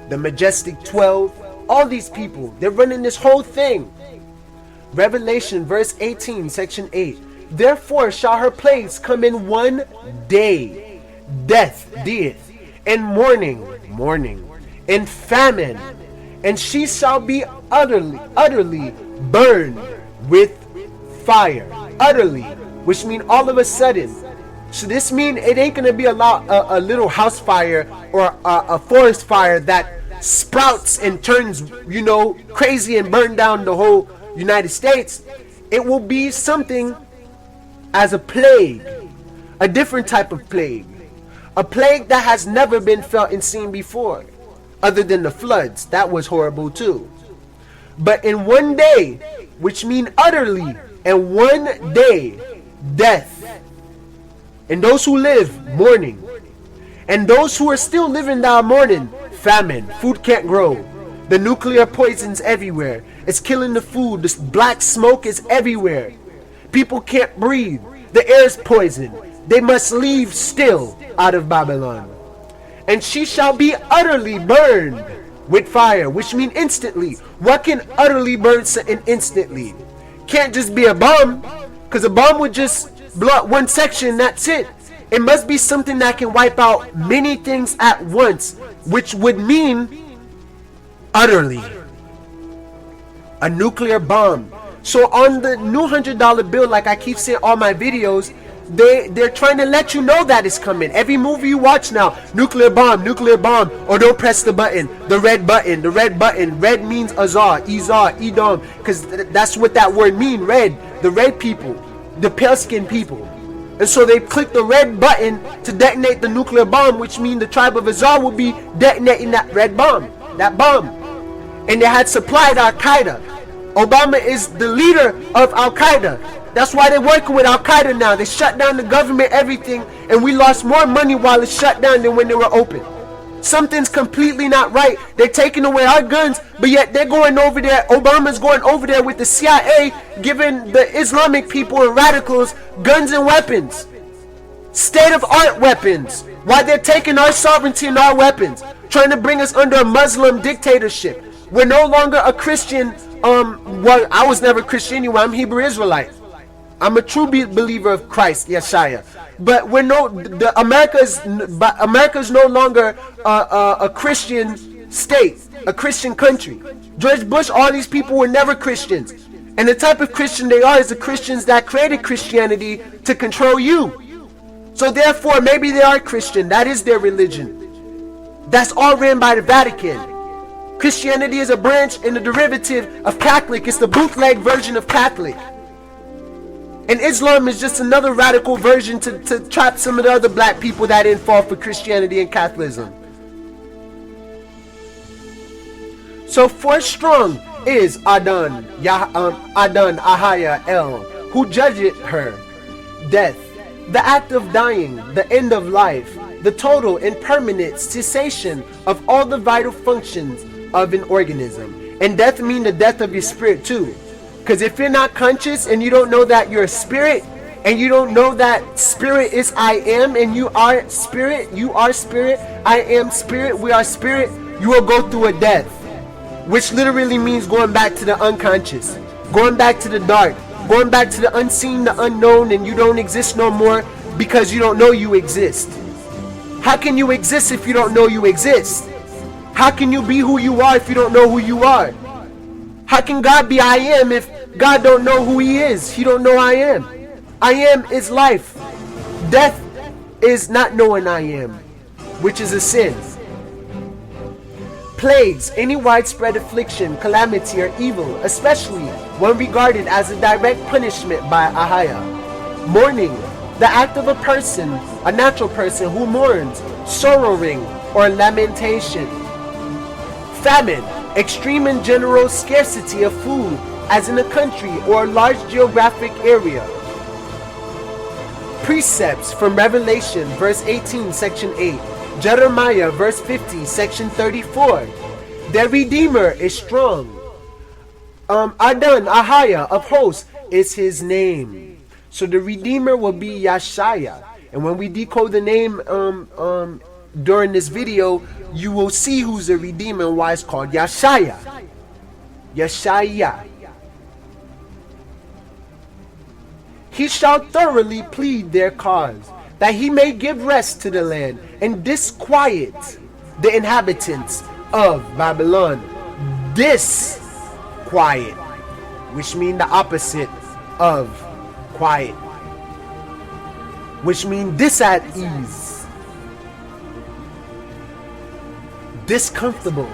The Majestic 12, all these people, they're running this whole thing. Revelation verse 18, section 8. Therefore shall her plagues come in one day, death, and mourning, and famine, and she shall be utterly burned with fire. Utterly, which means all of a sudden. So this means it ain't gonna be a little house fire or a forest fire that sprouts and turns, crazy and burn down the whole United States. It will be something as a plague, a different type of plague, a plague that has never been felt and seen before, other than the floods. That was horrible too. But in one day, which means utterly, and one day, death, and those who live, mourning, and those who are still living that mourning, famine, food can't grow, the nuclear poison's everywhere, it's killing the food, this black smoke is everywhere, people can't breathe, the air is poisoned, they must leave still out of Babylon, and she shall be utterly burned with fire, which means instantly. What can utterly burn something instantly? Can't just be a bomb, because a bomb would just blow up one section, that's it. It must be something that can wipe out many things at once, which would mean utterly. A nuclear bomb. So on the new $100 bill, like I keep saying all my videos, they're trying to let you know that it's coming. Every movie you watch now, nuclear bomb, or don't press the button, the red button. Red means Azar, Izar, Edom, because that's what that word means, red. The red people, the pale skinned people. And so they click the red button to detonate the nuclear bomb, which means the tribe of Azar will be detonating that red bomb, that bomb. And they had supplied Al-Qaeda. Obama is the leader of Al-Qaeda. That's why they're working with Al-Qaeda now. They shut down the government, everything, and we lost more money while it's shut down than when they were open. Something's completely not right. They're taking away our guns, but yet they're going over there. Obama's going over there with the CIA, giving the Islamic people and radicals guns and weapons. State-of-art weapons. While they're taking our sovereignty and our weapons. Trying to bring us under a Muslim dictatorship. We're no longer a Christian. Well, I was never Christian anyway. I'm Hebrew Israelite. I'm a true believer of Christ, Yeshua. But America's no longer a Christian state, a Christian country. George Bush, all these people were never Christians. And the type of Christian they are is the Christians that created Christianity to control you. So therefore, maybe they are Christian. That is their religion. That's all ran by the Vatican. Christianity is a branch and a derivative of Catholic. It's the bootleg version of Catholic. And Islam is just another radical version to trap some of the other black people that didn't fall for Christianity and Catholicism. So 4 strong is Adon, Ahaya, El, who judgeth her. Death, the act of dying, the end of life, the total and permanent cessation of all the vital functions of an organism. And death means the death of your spirit too. Because if you're not conscious and you don't know that you're a spirit, and you don't know that spirit is I am, and you are spirit, I am spirit, we are spirit, you will go through a death. Which literally means going back to the unconscious, going back to the dark, going back to the unseen, the unknown, and you don't exist no more because you don't know you exist. How can you exist if you don't know you exist? How can you be who you are if you don't know who you are? How can God be I am if God don't know who he is? He don't know I am. I am is life. Death is not knowing I am, which is a sin. Plagues, any widespread affliction, calamity, or evil, especially when regarded as a direct punishment by Ahaya. Mourning, the act of a person, a natural person who mourns, sorrowing, or lamentation. Famine, extreme and general scarcity of food, as in a country or a large geographic area. Precepts from Revelation, verse 18, section 8. Jeremiah, verse 50, section 34. Their Redeemer is strong. Adon, Ahaya, of hosts, is his name. So the Redeemer will be Yashaya. And when we decode the name during this video, you will see who's the Redeemer and why it's called Yashaya. Yashaya. He shall thoroughly plead their cause, that he may give rest to the land and disquiet the inhabitants of Babylon. Disquiet, which means the opposite of quiet, which means dis at ease, discomfortable.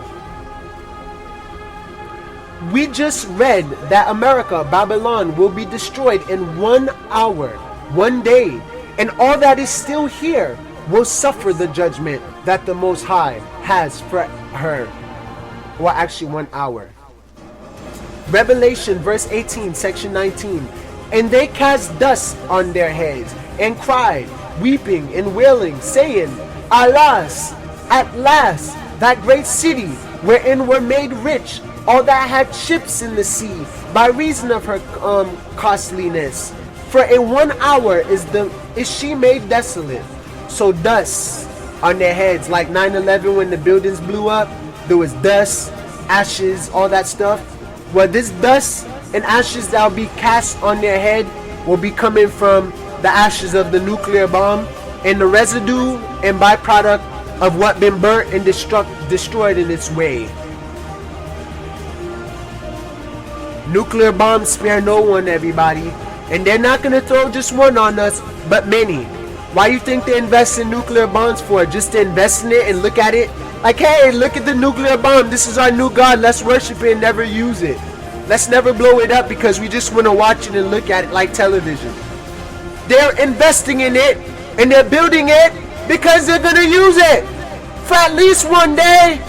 We just read that America, Babylon, will be destroyed in 1 hour, 1 day. And all that is still here will suffer the judgment that the Most High has for her. Well, actually 1 hour. Revelation verse 18, section 19. And they cast dust on their heads and cried, weeping and wailing, saying, Alas, at last, that great city wherein were made rich all that had ships in the sea by reason of her costliness. For in 1 hour is she made desolate. So dust on their heads, like 9/11 when the buildings blew up, there was dust, ashes, all that stuff. Well, this dust and ashes that will be cast on their head will be coming from the ashes of the nuclear bomb and the residue and byproduct of what been burnt and destroyed in its way. Nuclear bombs spare no one, everybody. And they're not going to throw just one on us, but many. Why you think they invest in nuclear bombs for? Just to invest in it and look at it? Like, hey, look at the nuclear bomb. This is our new God. Let's worship it and never use it. Let's never blow it up because we just want to watch it and look at it like television. They're investing in it and they're building it because they're going to use it for at least one day.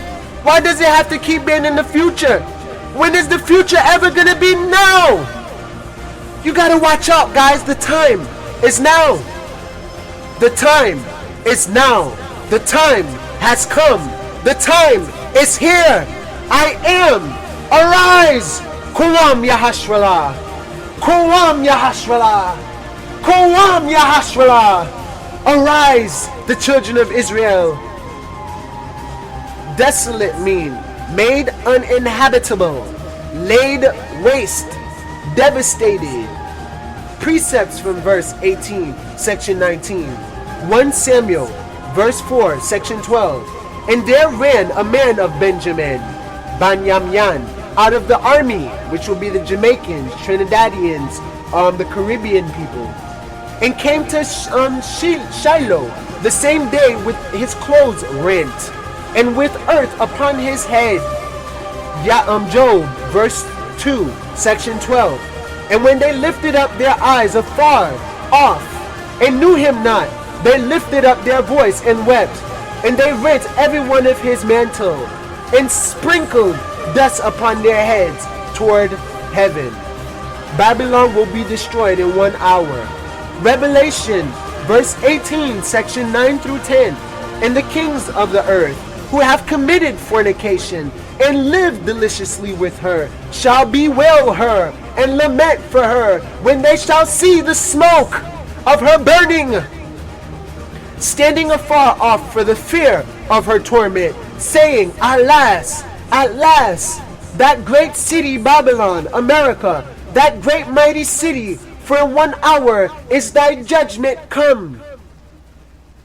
Why does it have to keep being in the future? When is the future ever going to be? Now? You got to watch out, guys. The time is now. The time is now. The time has come. The time is here. I am. Arise. Kuwam Yahashwala. Kuwam Yahashwala. Kuwam Yahashwala. Arise, the children of Israel. Desolate mean made uninhabitable, laid waste, devastated. Precepts from verse 18, section 19. 1 Samuel, verse 4, section 12. And there ran a man of Benjamin, Banyamyan, out of the army, which will be the Jamaicans, Trinidadians, the Caribbean people, and came to Shiloh the same day with his clothes rent, and with earth upon his head. Job, verse 2, section 12. And when they lifted up their eyes afar off, and knew him not, they lifted up their voice and wept. And they rent every one of his mantle, and sprinkled dust upon their heads toward heaven. Babylon will be destroyed in 1 hour. Revelation, verse 18, section 9 through 10. And the kings of the earth, who have committed fornication, and lived deliciously with her, shall bewail her, and lament for her, when they shall see the smoke of her burning, standing afar off for the fear of her torment, saying, Alas, alas, that great city Babylon, America, that great mighty city, for in 1 hour is thy judgment come.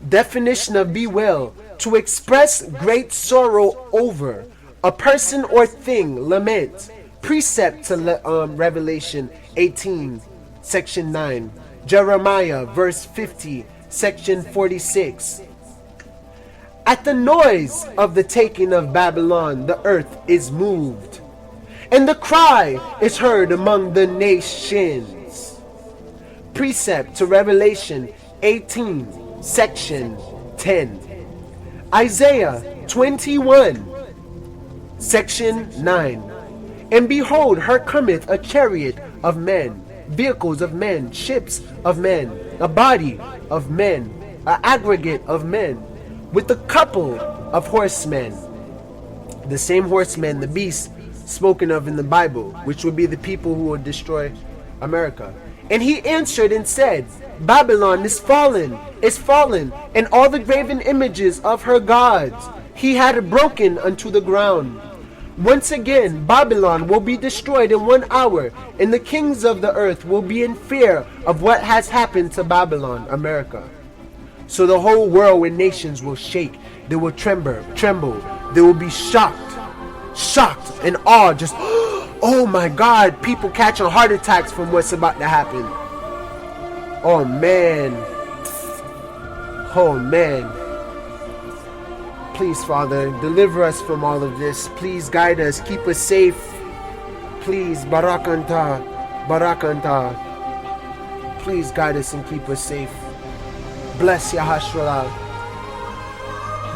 Definition of bewail: to express great sorrow over a person or thing, lament. Precept to Revelation 18, section 9. Jeremiah, verse 50, section 46. At the noise of the taking of Babylon, the earth is moved, and the cry is heard among the nations. Precept to Revelation 18, section 10. Isaiah 21, section 9. And behold, her cometh a chariot of men, vehicles of men, ships of men, a body of men, an aggregate of men, with a couple of horsemen. The same horsemen, the beasts spoken of in the Bible, which would be the people who would destroy America. And he answered and said, Babylon is fallen, and all the graven images of her gods he had broken unto the ground. Once again, Babylon will be destroyed in 1 hour, and the kings of the earth will be in fear of what has happened to Babylon, America. So the whole world and nations will shake, they will tremble, they will be shocked and awe, just, oh my God, people catching heart attacks from what's about to happen. Oh man. Please, Father, deliver us from all of this. Please guide us, keep us safe. Please, Barakanta. Please guide us and keep us safe. Bless Yis-RoyAl.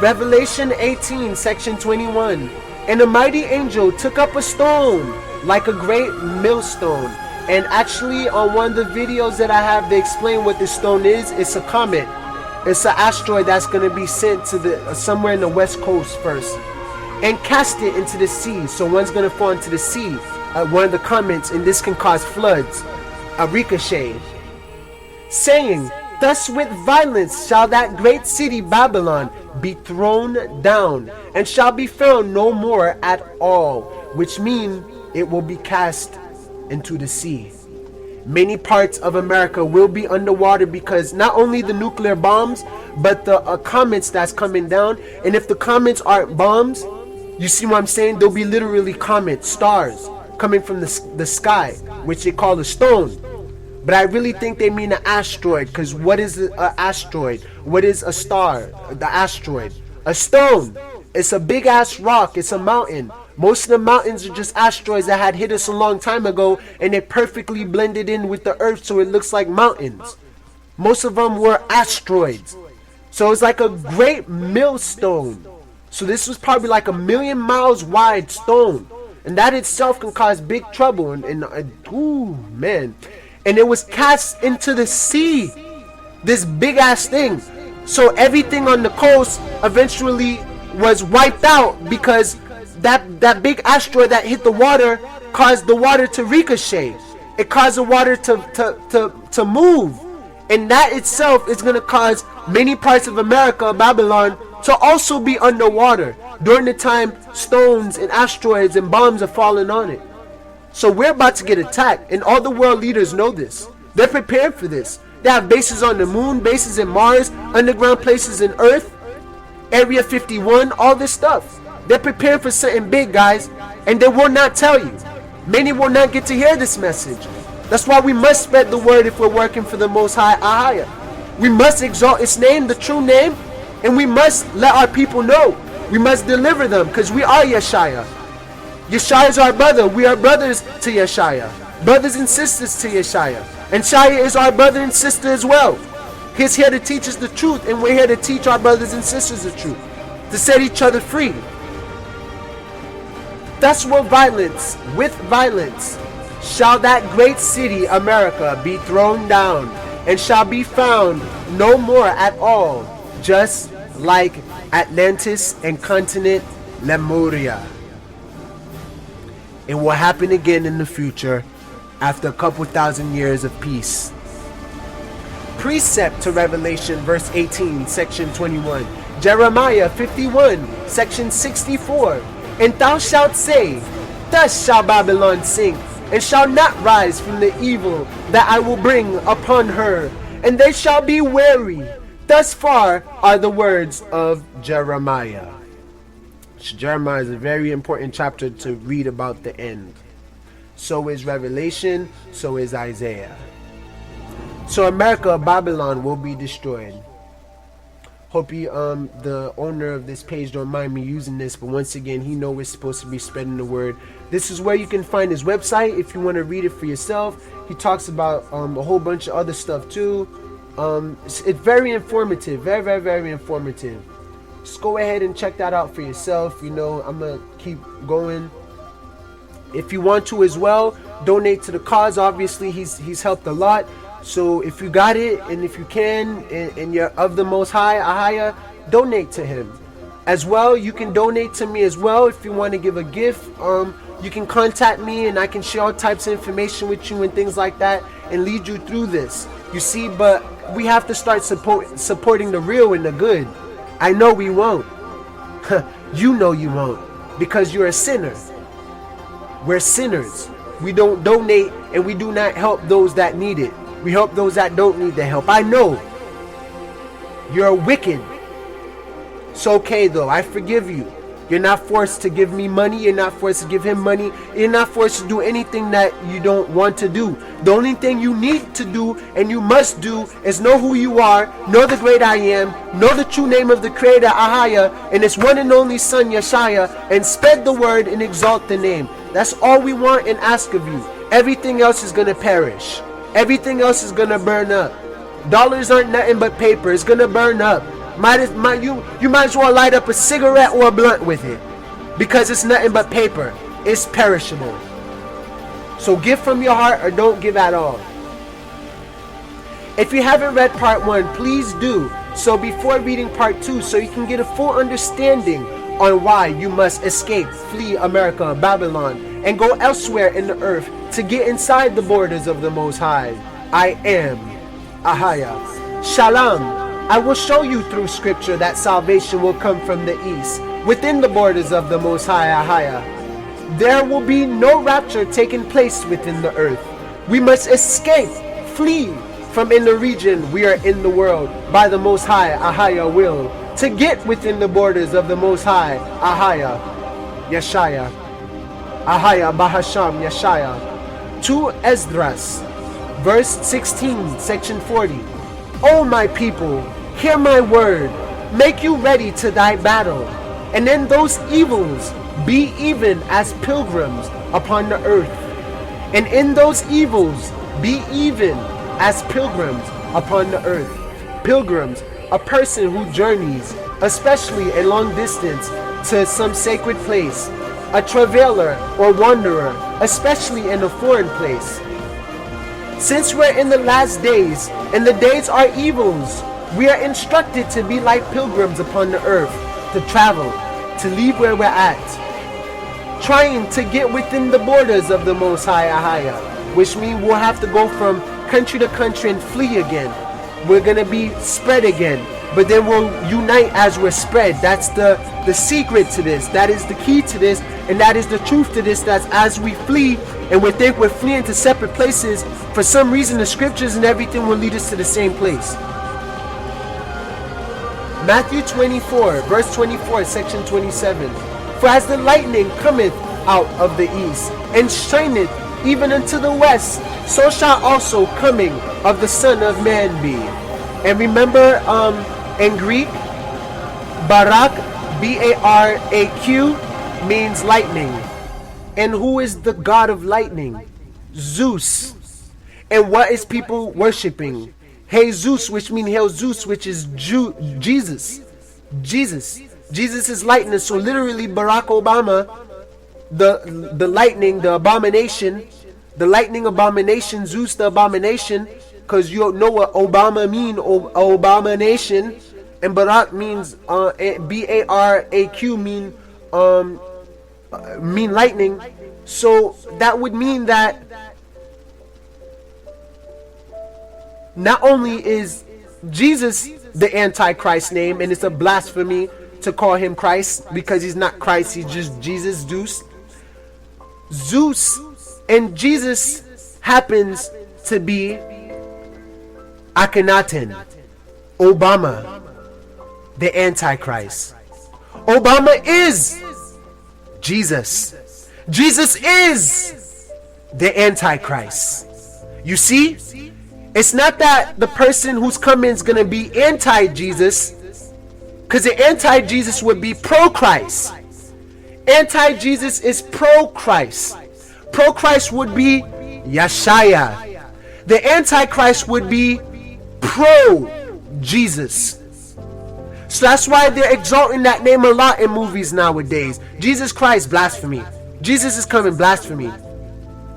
Revelation 18, section 21. And a mighty angel took up a stone like a great millstone. And actually, on one of the videos that I have, they explain what this stone is. It's a comet. It's an asteroid that's going to be sent to the somewhere in the west coast first, and cast it into the sea. So one's going to fall into the sea, one of the comets, and this can cause floods, a ricochet. Saying, thus with violence shall that great city Babylon be thrown down, and shall be found no more at all, which mean it will be cast into the sea. Many parts of America will be underwater because not only the nuclear bombs, but the comets that's coming down. And if the comets aren't bombs, you see what I'm saying? There'll be literally comets, stars, coming from the sky, which they call a stone. But I really think they mean an asteroid, because what is an asteroid? What is a star? The asteroid. A stone. It's a big ass rock. It's a mountain. Most of the mountains are just asteroids that had hit us a long time ago, and they perfectly blended in with the earth so it looks like mountains. Most of them were asteroids. So it's like a great millstone. So this was probably like 1,000,000 miles wide stone. And that itself can cause big trouble. Ooh, man. And it was cast into the sea. This big ass thing. So everything on the coast eventually was wiped out because that big asteroid that hit the water caused the water to ricochet. It caused the water to move. And that itself is going to cause many parts of America, Babylon, to also be underwater during the time stones and asteroids and bombs are falling on it. So we're about to get attacked, and all the world leaders know this. They're prepared for this. They have bases on the moon, bases in Mars, underground places in Earth, Area 51, all this stuff. They're prepared for something big, guys, and they will not tell you. Many will not get to hear this message. That's why we must spread the word if we're working for the Most High Ahaya. We must exalt its name, the true name, and we must let our people know. We must deliver them, because we are Yeshaya. Yeshaya is our brother. We are brothers to Yeshaya. brothers and sisters to Yeshaya. And Shia is our brother and sister as well. He's here to teach us the truth, and we're here to teach our brothers and sisters the truth, to set each other free. Thus with violence, shall that great city America be thrown down, and shall be found no more at all, just like Atlantis and continent Lemuria. It will happen again in the future after a couple thousand years of peace. Precept to Revelation verse 18 section 21, Jeremiah 51 section 64. And thou shalt say, thus shall Babylon sink, and shall not rise from the evil that I will bring upon her, and they shall be weary. Thus far are the words of Jeremiah. Jeremiah is a very important chapter to read about the end. So is Revelation, so is Isaiah. So America, Babylon will be destroyed. Hope you, the owner of this page don't mind me using this, but once again, he know we're supposed to be spreading the word. This is where you can find his website if you want to read it for yourself. He talks about a whole bunch of other stuff too. It's very informative, very, very, very informative. Just go ahead and check that out for yourself. You know, I'm gonna keep going. If you want to as well, donate to the cause. Obviously, he's helped a lot. So if you got it, and if you can, and you're of the Most High, Ahaya, donate to him. As well, you can donate to me as well if you want to give a gift. You can contact me, and I can share all types of information with you and things like that, and lead you through this. You see, but we have to start supporting the real and the good. I know we won't. You know you won't, because you're a sinner. We're sinners. We don't donate, and we do not help those that need it. We help those that don't need the help. I know you're wicked. It's okay though. I forgive you. You're not forced to give me money. You're not forced to give him money. You're not forced to do anything that you don't want to do. The only thing you need to do and you must do is know who you are, know the great I am, know the true name of the Creator Ahaya and his one and only Son Yeshaya, and spread the word and exalt the name. That's all we want and ask of you. Everything else is going to perish. Everything else is going to burn up. Dollars aren't nothing but paper. It's going to burn up. You might as well light up a cigarette or a blunt with it, because it's nothing but paper. It's perishable. So give from your heart or don't give at all. If you haven't read part 1, please do so before reading part 2, so you can get a full understanding on why you must escape, flee America, Babylon, and go elsewhere in the earth to get inside the borders of the Most High. I am Ahaya. Shalom. I will show you through scripture that salvation will come from the east, within the borders of the Most High Ahaya. There will be no rapture taking place within the earth. We must escape, flee from in the region we are in the world by the Most High Ahaya will, to get within the borders of the Most High Ahaya, Yeshaya, Ahaya Bahasham Yeshaya. To Esdras, verse 16, section 40. O my people, hear my word, make you ready to thy battle, and in those evils be even as pilgrims upon the earth. And in those evils be even as pilgrims upon the earth. Pilgrims, a person who journeys, especially a long distance, to some sacred place. A traveler or wanderer, especially in a foreign place. Since we're in the last days, and the days are evils, we are instructed to be like pilgrims upon the earth, to travel, to leave where we're at, trying to get within the borders of the Most High Ahaya, which means we'll have to go from country to country and flee again. We're going to be spread again, but then we'll unite as we're spread. That's the secret to this. That is the key to this, and that is the truth to this. That's as we flee, and we think we're fleeing to separate places, for some reason the scriptures and everything will lead us to the same place. Matthew 24, verse 24, section 27. For as the lightning cometh out of the east, and shineth even unto the west, so shall also coming of the Son of Man be. And remember, in Greek, Barak, B-A-R-A-Q, means lightning. And who is the God of lightning? Zeus. And what is people worshiping? Jesus, which means Hail Zeus, which is Jesus. Jesus. Jesus is lightning. So literally Barack Obama, the lightning, the abomination, the lightning abomination, Zeus the abomination, because you know what Obama mean, abomination, and Barack means Baraq mean lightning. So that would mean that not only is Jesus the Antichrist name, and it's a blasphemy to call him Christ because he's not Christ, he's just Jesus, Zeus, and Jesus happens to be Akhenaten, Obama, the Antichrist. Obama is Jesus. Jesus is the Antichrist. You see? It's not that the person who's coming is going to be anti-Jesus, because the anti-Jesus would be pro-Christ. Anti-Jesus is pro-Christ. Pro-Christ would be Yeshaya. The Antichrist would be pro-Jesus. So that's why they're exalting that name a lot in movies nowadays. Jesus Christ, blasphemy. Jesus is coming, blasphemy.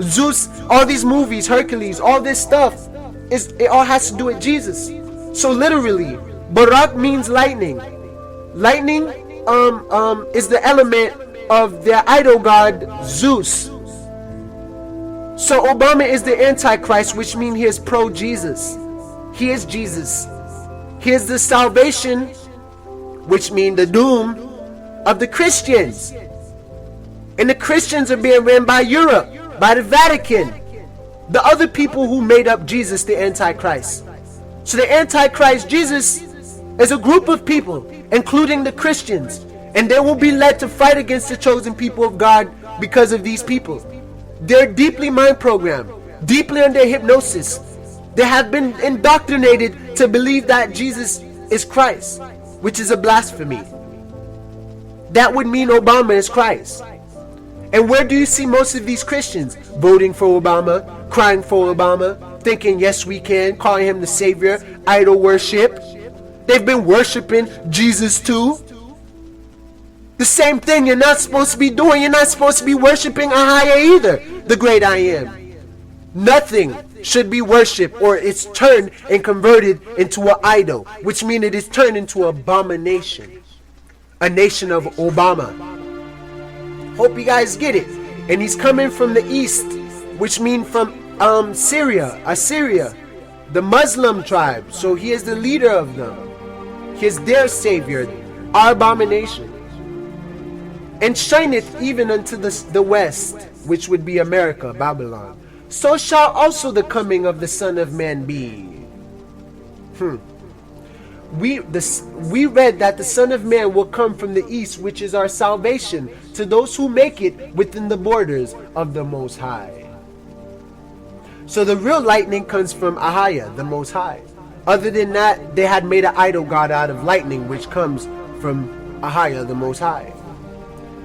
Zeus, all these movies, Hercules, all this stuff, it all has to do with Jesus. So literally, Barak means lightning. Lightning is the element of their idol god Zeus. So Obama is the Antichrist, which means he is pro-Jesus. He is Jesus. He is the salvation, which means the doom of the Christians. And the Christians are being ran by Europe, by the Vatican, the other people who made up Jesus, the Antichrist. So the Antichrist, Jesus, is a group of people, including the Christians, and they will be led to fight against the chosen people of God because of these people. They're deeply mind programmed, deeply under hypnosis. They have been indoctrinated to believe that Jesus is Christ, which is a blasphemy. That would mean Obama is Christ. And where do you see most of these Christians? Voting for Obama, crying for Obama, thinking yes we can, calling him the savior, idol worship. They've been worshiping Jesus too. The same thing you're not supposed to be doing. You're not supposed to be worshiping Ahaya either, the great I am. Nothing should be worshipped, or it's turned and converted into an idol, which means it is turned into an abomination. A nation of Obama. Hope you guys get it. And he's coming from the east, which means from Assyria, the Muslim tribe. So he is the leader of them. He is their savior, our abomination. And shineth even unto the west, which would be America, Babylon. So shall also the coming of the Son of Man be. We read that the Son of Man will come from the east, which is our salvation, to those who make it within the borders of the Most High. So the real lightning comes from Ahaya, the Most High. Other than that, they had made an idol god out of lightning, which comes from Ahaya, the Most High.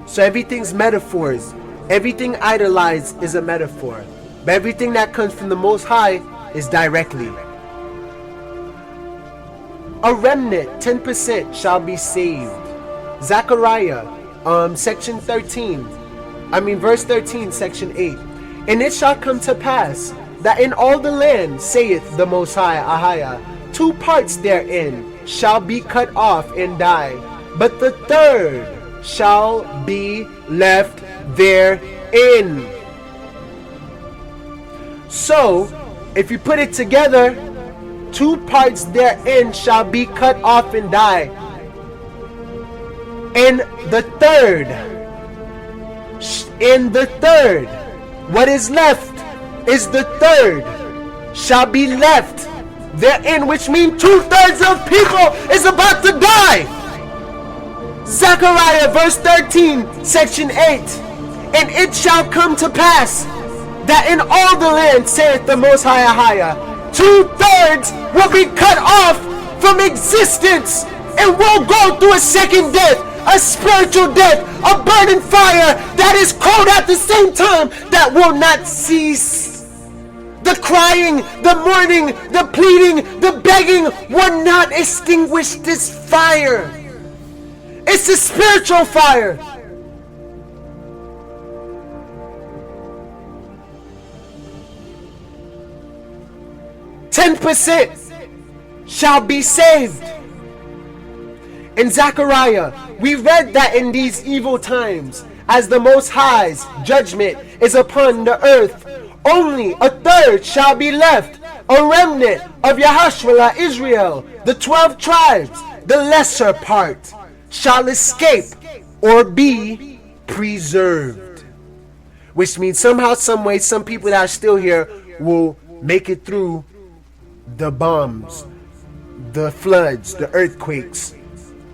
So everything's metaphors. Everything idolized is a metaphor. But everything that comes from the Most High is directly. A remnant, 10%, shall be saved. Zechariah, section 13. Verse 13, section 8. And it shall come to pass that in all the land, saith the Most High, Ahaya, 2 parts therein shall be cut off and die, but the third shall be left therein. So, if you put it together, 2 parts therein shall be cut off and die, and the third, what is left is the third shall be left therein, which means 2/3 of people is about to die. Zechariah verse 13, section 8. And it shall come to pass that in all the land, saith the Most High Ahaya, 2/3 will be cut off from existence and will go through a second death, a spiritual death, a burning fire that is cold at the same time, that will not cease. The crying, the mourning, the pleading, the begging will not extinguish this fire. It's a spiritual fire. "10% shall be saved." In Zechariah, we read that in these evil times, as the Most High's judgment is upon the earth, only a third shall be left, a remnant of Yis-RoyAl Israel. The 12 tribes, the lesser part, shall escape or be preserved. Which means somehow, some way, some people that are still here will make it through the bombs, the floods, the earthquakes,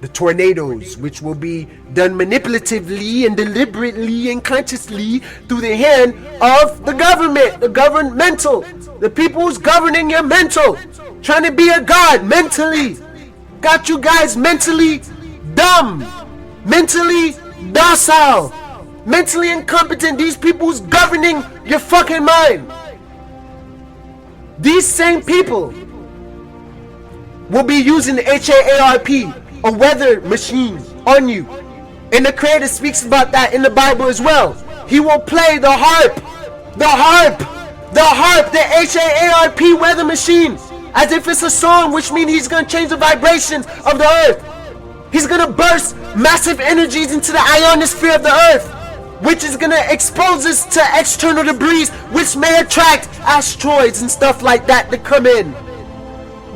the tornadoes, which will be done manipulatively and deliberately and consciously through the hand of the government, the governmental, the people who's governing your mental, trying to be a god mentally. Got you guys mentally dumb, mentally docile, mentally incompetent. These people who's governing your fucking mind. These same people will be using the HAARP, a weather machine, on you. And the Creator speaks about that in the Bible as well. He will play the harp, the HAARP weather machine, as if it's a song, which means he's going to change the vibrations of the earth. He's going to burst massive energies into the ionosphere of the earth, which is going to expose us to external debris, which may attract asteroids and stuff like that to come in.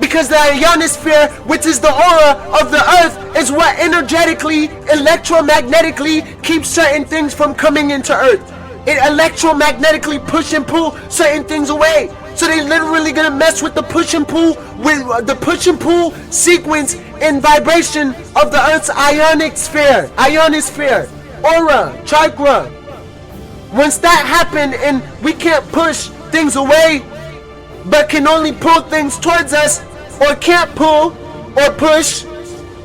Because the ionosphere, which is the aura of the earth, is what energetically, electromagnetically keeps certain things from coming into earth. It electromagnetically push and pull certain things away. So they literally gonna mess with the push and pull, with the push and pull sequence and vibration of the earth's ionosphere, aura, chakra. Once that happened and we can't push things away, but can only pull things towards us, or can't pull or push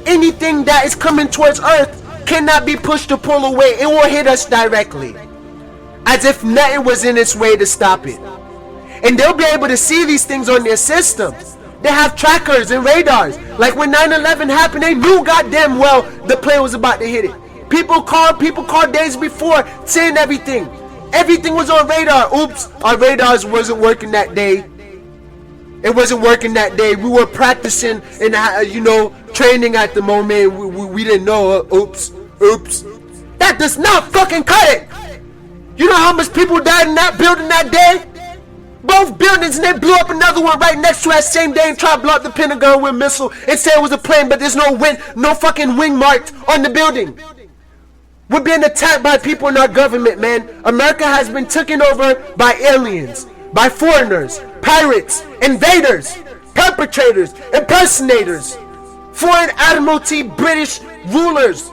anything that is coming towards earth, cannot be pushed or pulled away. It will hit us directly, as if nothing was in its way to stop it. And they'll be able to see these things on their systems. They have trackers and radars. Like when 9/11 happened, they knew goddamn well the plane was about to hit it. People called days before saying everything was on radar. Oops, our radars wasn't working that day. It wasn't working that day. We were practicing and training at the moment. We didn't know. Oops. That does not fucking cut it. You know how much people died in that building that day? Both buildings, and they blew up another one right next to that same day and tried to blow up the Pentagon with a missile and say it was a plane, but there's no fucking wing marked on the building. We're being attacked by people in our government, man. America has been taken over by aliens, by foreigners, pirates, invaders, perpetrators, impersonators, foreign admiralty, British rulers.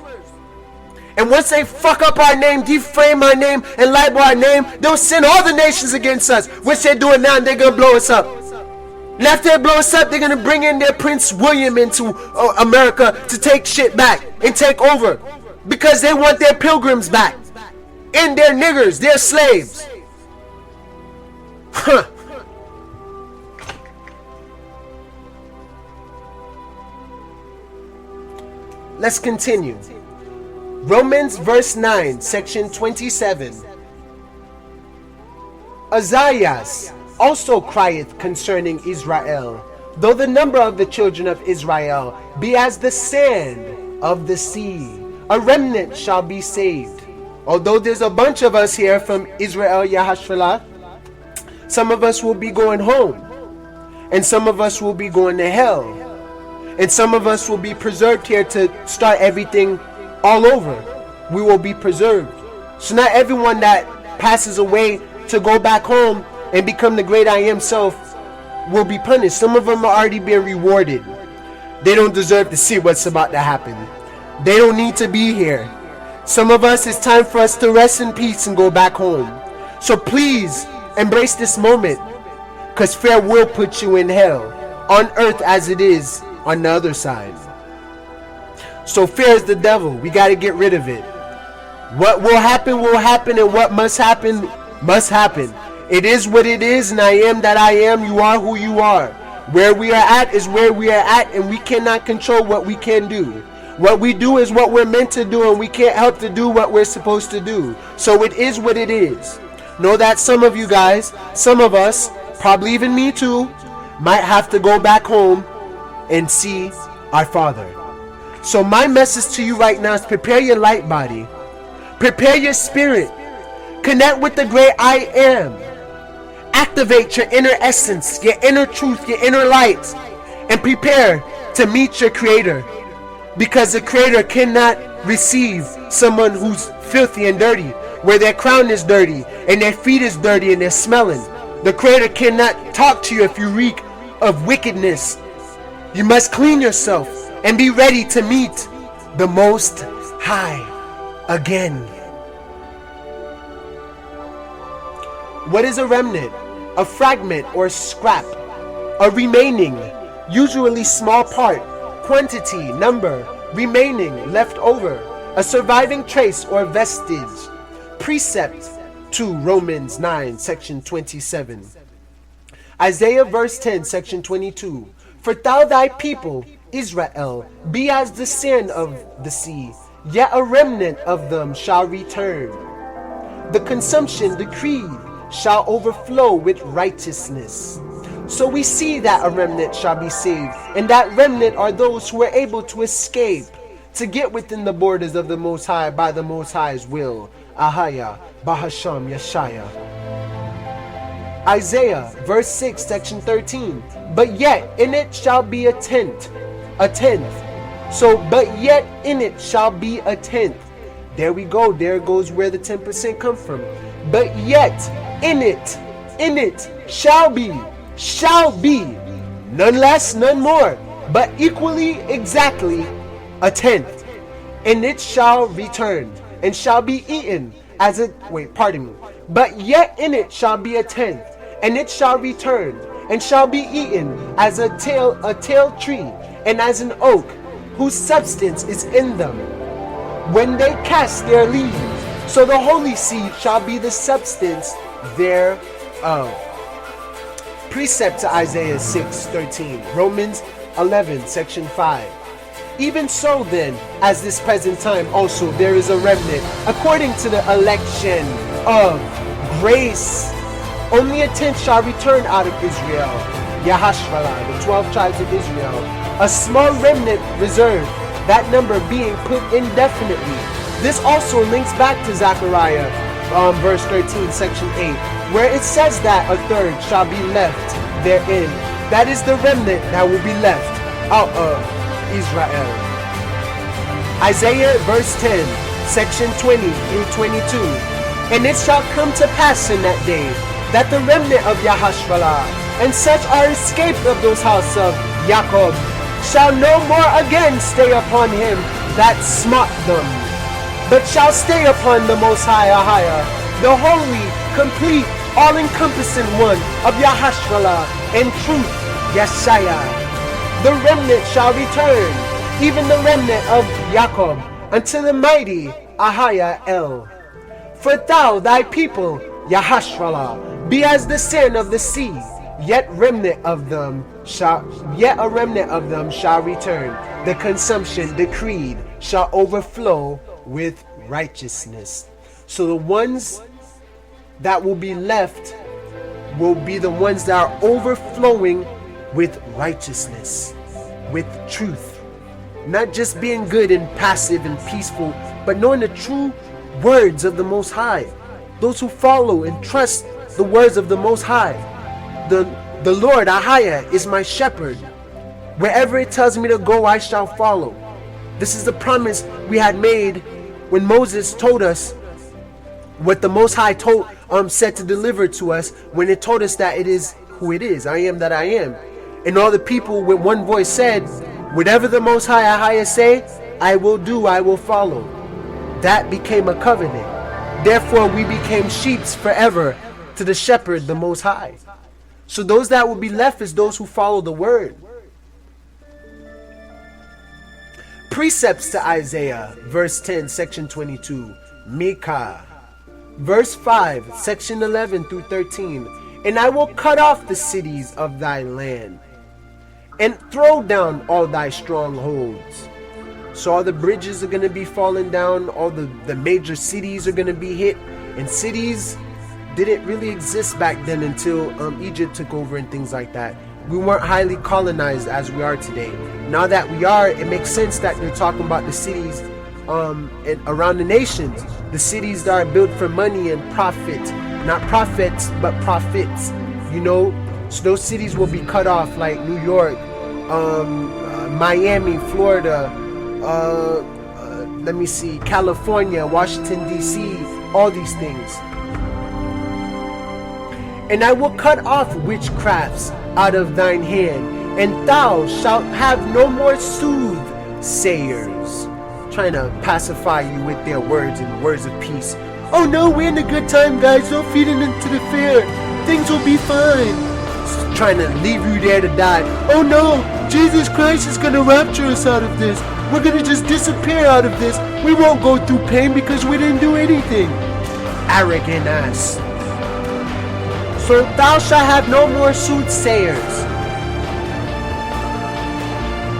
And once they fuck up our name, defame our name, and libel our name, they'll send all the nations against us, which they're doing now, and they're gonna blow us up. And after they blow us up, they're gonna bring in their Prince William into America to take shit back and take over, because they want their pilgrims back and their niggers, their slaves. Huh. Let's continue. Romans verse 9, section 27. Isaiah also crieth concerning Israel, though the number of the children of Israel be as the sand of the sea, a remnant shall be saved. Although there's a bunch of us here from Israel, Yis-RoyAl, some of us will be going home, and some of us will be going to hell, and some of us will be preserved here to start everything all over. We will be preserved. So not everyone that passes away to go back home and become the great I am self will be punished. Some of them are already being rewarded. They don't deserve to see what's about to happen. They don't need to be here. Some of us, it's time for us to rest in peace and go back home. So please embrace this moment, because fear will put you in hell, on earth as it is on the other side. So fear is the devil. We got to get rid of it. What will happen, and what must happen, must happen. It is what it is, and I am that I am. You are who you are. Where we are at is where we are at, and we cannot control what we can do. What we do is what we're meant to do, and we can't help to do what we're supposed to do. So it is what it is. Know that some of you guys, some of us, probably even me too, might have to go back home and see our Father. So my message to you right now is prepare your light body. Prepare your spirit. Connect with the great I am. Activate your inner essence, your inner truth, your inner light, and prepare to meet your Creator. Because the Creator cannot receive someone who's filthy and dirty, where their crown is dirty and their feet is dirty and they're smelling. The Creator cannot talk to you if you reek of wickedness. You must clean yourself and be ready to meet the Most High again. What is a remnant? A fragment or scrap. A remaining, usually small part, quantity, number, remaining, left over. A surviving trace or vestige. Precept to Romans 9, section 27. Isaiah verse 10, section 22. For thou thy people, Israel, be as the sand of the sea, yet a remnant of them shall return. The consumption decreed shall overflow with righteousness. So we see that a remnant shall be saved, and that remnant are those who are able to escape, to get within the borders of the Most High by the Most High's will. Ahaya, Bahasham, Yeshaya. Isaiah, verse 6, section 13. But yet in it shall be a tenth. A tenth. So, but yet in it shall be a tenth. There we go. There goes where the 10% come from. But yet in it shall be, none less, none more, but equally, exactly, a tenth. And it shall return, and shall be eaten as a, but yet in it shall be a tenth, and it shall return, and shall be eaten as a tale tree, and as an oak, whose substance is in them, when they cast their leaves. So the holy seed shall be the substance thereof. Precept to Isaiah 6:13. Romans 11, section 5. Even so then, as this present time also there is a remnant, according to the election of grace. Only a tenth shall return out of Israel. Yahashvalah, the 12 tribes of Israel. A small remnant reserved, that number being put indefinitely. This also links back to Zechariah, verse 13, section 8, where it says that a third shall be left therein. That is the remnant that will be left out of Israel. Isaiah, verse 10, section 20 through 22. And it shall come to pass in that day, that the remnant of Yahashvalah, and such are escaped of those house of Jacob, shall no more again stay upon him that smote them, but shall stay upon the Most High, Ahaya, the holy, complete, all-encompassing one of Yahashvalah, and truth, Yeshaya. The remnant shall return, even the remnant of Jacob, unto the mighty Ahaya El. For thou, thy people, Yahashvalah, be as the sand of the sea, yet a remnant of them shall return. The consumption decreed shall overflow with righteousness. So the ones that will be left will be the ones that are overflowing with righteousness, with truth. Not just being good and passive and peaceful, but knowing the true words of the Most High. Those who follow and trust the words of the Most High. The Lord, Ahaya, is my shepherd. Wherever it tells me to go, I shall follow. This is the promise we had made when Moses told us what the Most High said to deliver to us, when it told us that it is who it is. I am that I am. And all the people with one voice said, whatever the Most High Ahaya say, I will do, I will follow. That became a covenant. Therefore we became sheep forever to the shepherd, the Most High. So those that will be left is those who follow the word. Precepts to Isaiah, verse 10, section 22. Micah. Verse 5, section 11 through 13. And I will cut off the cities of thy land, and throw down all thy strongholds. So all the bridges are going to be falling down, all the major cities are going to be hit, and cities didn't really exist back then until Egypt took over and things like that. We weren't highly colonized as we are today. Now that we are, it makes sense that they're talking about the cities and around the nations. The cities that are built for money and profit. Not profits, but profits. You know? So those cities will be cut off, like New York, Miami, Florida, let me see, California, Washington, D.C., all these things. And I will cut off witchcrafts out of thine hand, and thou shalt have no more soothsayers. Trying to pacify you with their words and words of peace. Oh no, we're in a good time, guys. Don't feed it into the fear. Things will be fine. Trying to leave you there to die. Oh no, Jesus Christ is going to rapture us out of this. We're going to just disappear out of this. We won't go through pain because we didn't do anything. Arrogant ass. So thou shalt have no more soothsayers.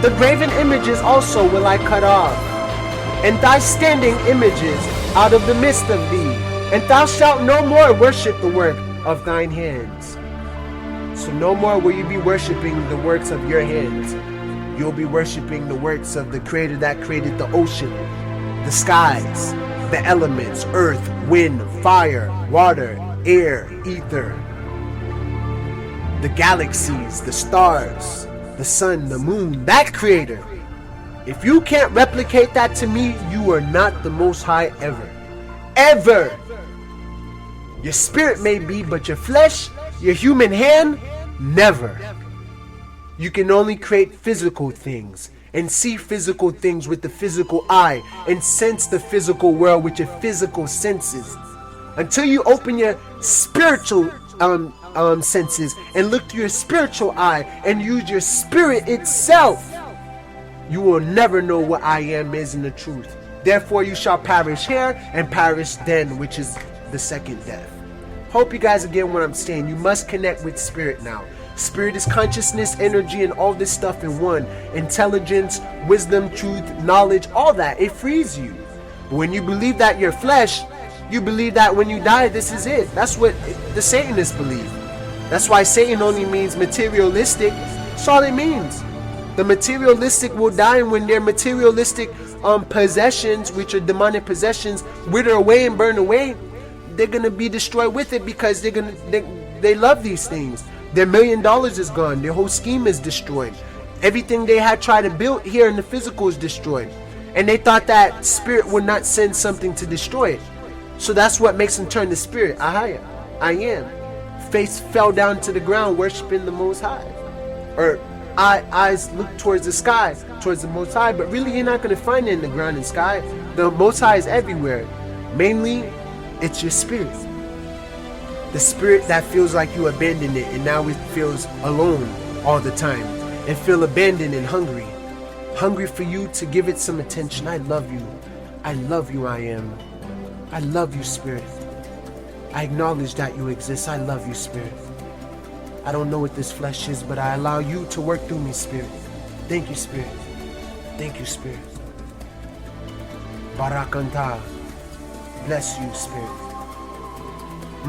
The graven images also will I cut off, and thy standing images out of the midst of thee, and thou shalt no more worship the work of thine hands. So no more will you be worshiping the works of your hands. You'll be worshiping the works of the Creator that created the ocean, the skies, the elements, earth, wind, fire, water, air, ether, the galaxies, the stars, the sun, the moon, that Creator. If you can't replicate that to me, you are not the Most High ever. Ever! Your spirit may be, but your flesh, your human hand, never. You can only create physical things and see physical things with the physical eye and sense the physical world with your physical senses. Until you open your spiritual senses and look through your spiritual eye and use your spirit itself, you will never know what I am is in the truth. Therefore you shall perish here and perish then, which is the second death. Hope you guys are getting what I'm saying. You must connect with spirit now. Spirit is consciousness, energy, and all this stuff in one. Intelligence, wisdom, truth, knowledge, all that. It frees you. But when you believe that you're flesh, you believe that when you die, this is it. That's what the Satanists believe. That's why Satan only means materialistic. That's all it means. The materialistic will die, and when their materialistic possessions, which are demonic possessions, wither away and burn away, they're gonna be destroyed with it, because they love these things. Their $1 million is gone. Their whole scheme is destroyed. Everything they had tried to build here in the physical is destroyed, and they thought that spirit would not send something to destroy it. So that's what makes them turn to spirit. Ahaya, I am. Face fell down to the ground, worshiping the Most High, or eyes look towards the sky, towards the Most High, but really you're not going to find it in the ground and sky. The Most High is everywhere. Mainly, it's your spirit. The spirit that feels like you abandoned it, and now it feels alone all the time, and feel abandoned and hungry. Hungry for you to give it some attention. I love you. I love you, I am. I love you, spirit. I acknowledge that you exist. I love you, spirit. I don't know what this flesh is, but I allow you to work through me, spirit. Thank you, spirit. Thank you, spirit. Barakanta. Bless you, spirit.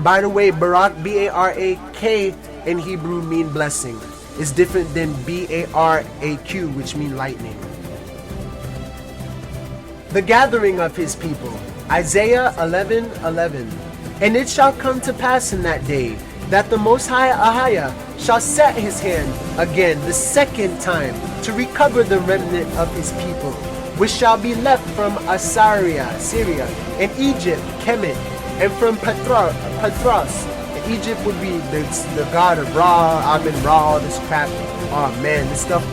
By the way, Barak, B-A-R-A-K in Hebrew mean blessing. It's different than B-A-R-A-Q, which mean lightning. The gathering of his people. Isaiah 11:11. And it shall come to pass in that day that the Most High Ahaya shall set his hand again the second time to recover the remnant of his people, which shall be left from Assyria, Syria, and Egypt, Kemet, and from Patros. And Egypt would be the god of Ra, Amen Ra, all this crap. Oh man, this stuff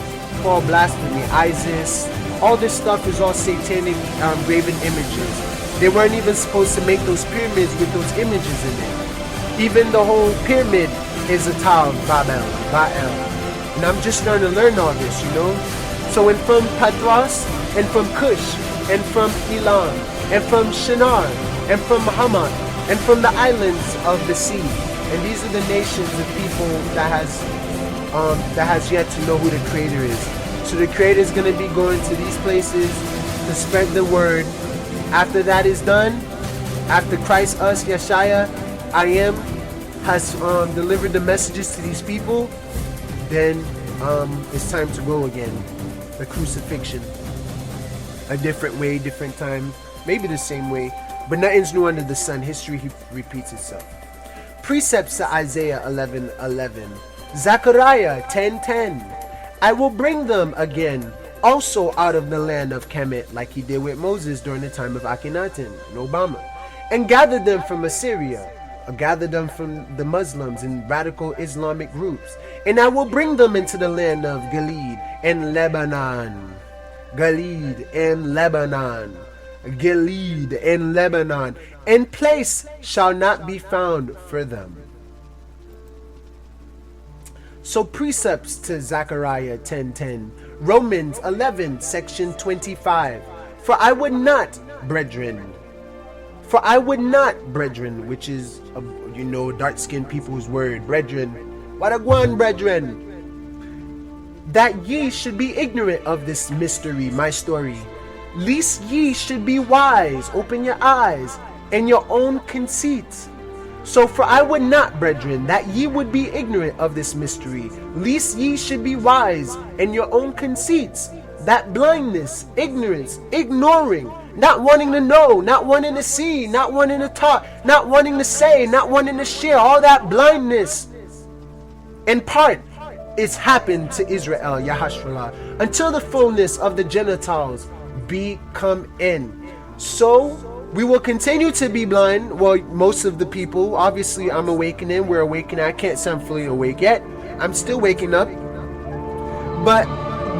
all blasphemy. Isis, all this stuff is all satanic graven images. They weren't even supposed to make those pyramids with those images in it. Even the whole pyramid is a tower of Baal. And I'm just starting to learn all this, you know. So and from Patros, and from Cush, and from Elam, and from Shinar, and from Hamat, and from the islands of the sea. And these are the nations of people that has yet to know who the Creator is. So the Creator is going to be going to these places to spread the word. After that is done, after Christ, us, Yeshaya, I am, has delivered the messages to these people, then it's time to go again. The crucifixion. A different way, different time, maybe the same way, but nothing's new under the sun. History repeats itself. Precepts to Isaiah 11:11. Zechariah 10:10. I will bring them again, also out of the land of Kemet, like he did with Moses during the time of Akhenaten and Obama, and gather them from Assyria, or gather them from the Muslims and radical Islamic groups, and I will bring them into the land of Gilead and Lebanon. Gilead and Lebanon. Gilead and Lebanon, and place shall not be found for them. So precepts to Zechariah 10:10. Romans 11 section 25. For I would not, brethren, which is dark-skinned people's word, brethren. What a one, brethren, that ye should be ignorant of this mystery, my story, lest ye should be wise. Open your eyes and your own conceits. So for I would not, brethren, that ye would be ignorant of this mystery, lest ye should be wise in your own conceits. That blindness, ignorance, ignoring, not wanting to know, not wanting to see, not wanting to talk, not wanting to say, not wanting to share, all that blindness, in part, it's happened to Israel, Yahashua, until the fullness of the Gentiles be come in. So we will continue to be blind. Well, most of the people, obviously I'm awakening, we're awakening. I can't say I'm fully awake yet. I'm still waking up. But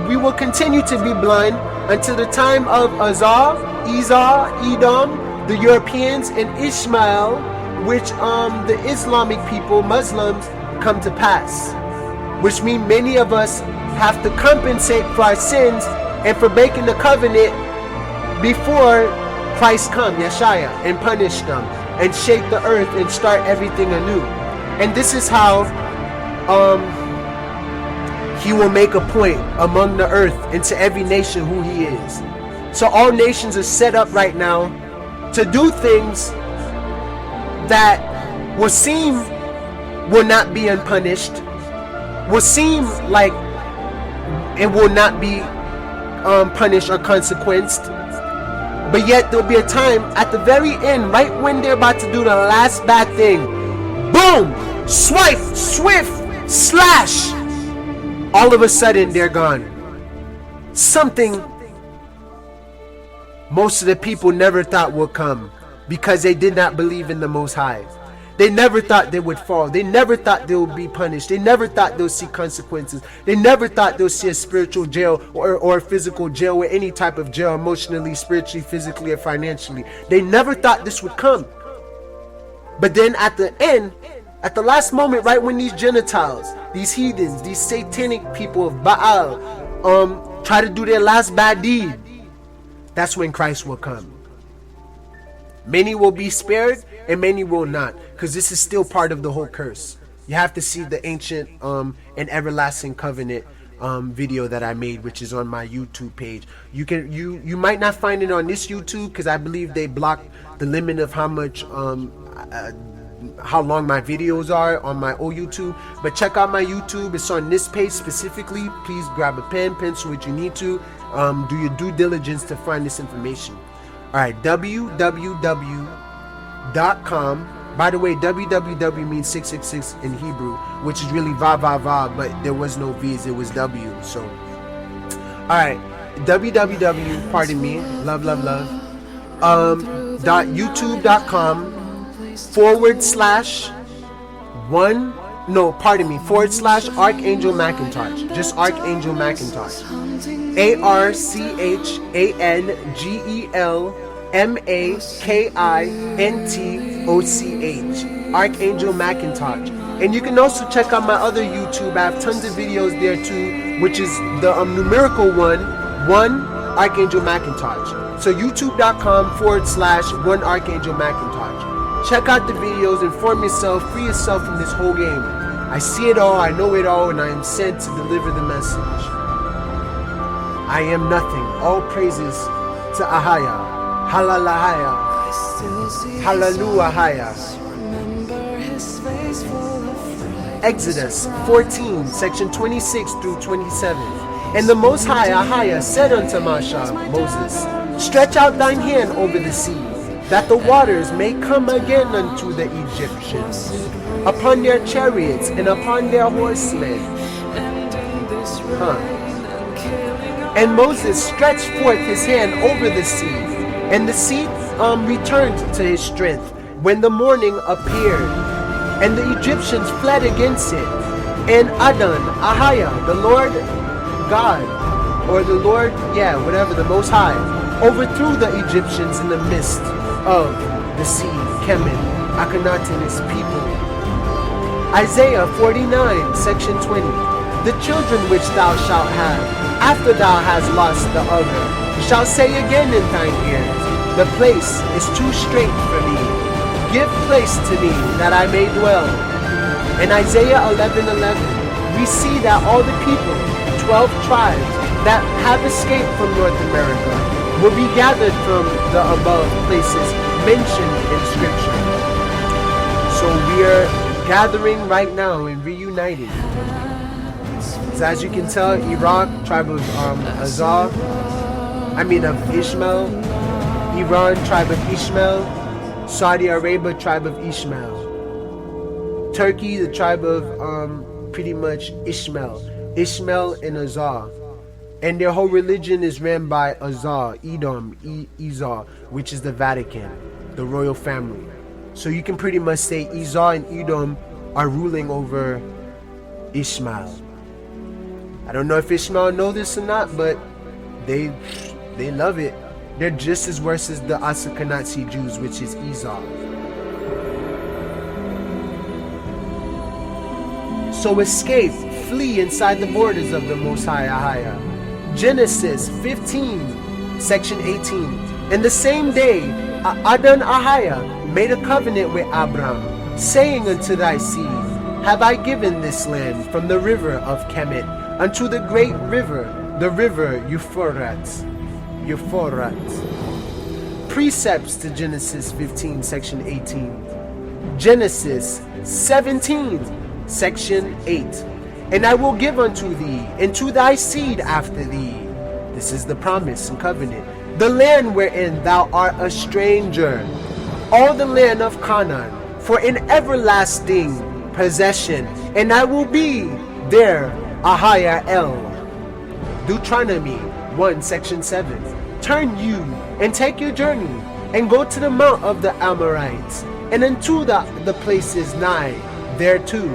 we will continue to be blind until the time of Azar, Edom, the Europeans, and Ishmael, which the Islamic people, Muslims, come to pass. Which means many of us have to compensate for our sins and for breaking the covenant before Christ come, Yeshaya, and punish them and shake the earth and start everything anew. And this is how he will make a point among the earth and to every nation who he is. So all nations are set up right now to do things that will seem will not be unpunished, will seem like it will not be punished or consequenced, but yet there'll be a time at the very end, right when they're about to do the last bad thing, boom, swipe, swift, slash, all of a sudden they're gone. Something most of the people never thought would come, because they did not believe in the Most High. They never thought they would fall. They never thought they would be punished. They never thought they'll see consequences. They never thought they'll see a spiritual jail or a physical jail, or any type of jail, emotionally, spiritually, physically, or financially. They never thought this would come. But then at the end, at the last moment, right when these Gentiles, these heathens, these satanic people of Baal try to do their last bad deed, that's when Christ will come. Many will be spared and many will not, because this is still part of the whole curse. You have to see the ancient and everlasting covenant video that I made, which is on my YouTube page. You might not find it on this YouTube, because I believe they blocked the limit of how much how long my videos are on my old YouTube. But check out my YouTube. It's on this page specifically. Please grab a pen, pencil, what you need to. Do your due diligence to find this information. Alright, www.com. By the way, www means 666 in Hebrew, which is really va va va, but there was no V's, it was W. So, alright, www, pardon me, love, .youtube.com / Archangel Macintosh. Just Archangel Macintosh. ArchangelMakintosh. Archangel Macintosh. And you can also check out my other YouTube. I have tons of videos there too, which is the numerical one Archangel Macintosh. So youtube.com / Archangel Macintosh. Check out the videos, inform yourself, free yourself from this whole game. I see it all, I know it all, and I am sent to deliver the message. I am nothing. All praises to Ahaya. Halalahaya. Hallelujah. Exodus 14, section 26 through 27. And the Most High, Ahaya, said unto Moses, stretch out thine hand over the sea, that the waters may come again unto the Egyptians, upon their chariots and upon their horsemen. And Moses stretched forth his hand over the sea, and the sea returned to his strength when the morning appeared, and the Egyptians fled against it. And Adon, Ahaya, the Lord God, or the Lord, whatever, the Most High, overthrew the Egyptians in the midst of the sea, Kemet, Akhenaten and his people. Isaiah 49, section 20. The children which thou shalt have, after thou hast lost the other, shall say again in thine ears, the place is too strait for me. Give place to me, that I may dwell. In Isaiah 11:11, we see that all the people, 12 tribes, that have escaped from North America, will be gathered from the above places mentioned in Scripture. So we are gathering right now and reuniting. So as you can tell, Iraq, tribe of Ishmael. Iran, tribe of Ishmael. Saudi Arabia, tribe of Ishmael. Turkey, the tribe of pretty much Ishmael and Azar. And their whole religion is ran by Azar, Edom, Izar, which is the Vatican, the royal family. So you can pretty much say Izar and Edom are ruling over Ishmael. I don't know if Ishmael know this or not, but they love it. They're just as worse as the Ashkenazi Jews, which is Izar. So escape, flee inside the borders of the Most High Ahaya. Genesis 15, section 18. In the same day, Adon Ahaya made a covenant with Abram, saying unto thy seed, have I given this land from the river of Kemet unto the great river, the river Euphrates. Precepts to Genesis 15, section 18. Genesis 17, section 8. And I will give unto thee, and to thy seed after thee, this is the promise and covenant, the land wherein thou art a stranger, all the land of Canaan, for an everlasting possession, and I will be there, Yis-RoyAl. Deuteronomy 1, section 7. Turn you and take your journey, and go to the mount of the Amorites, and unto the places nigh thereto,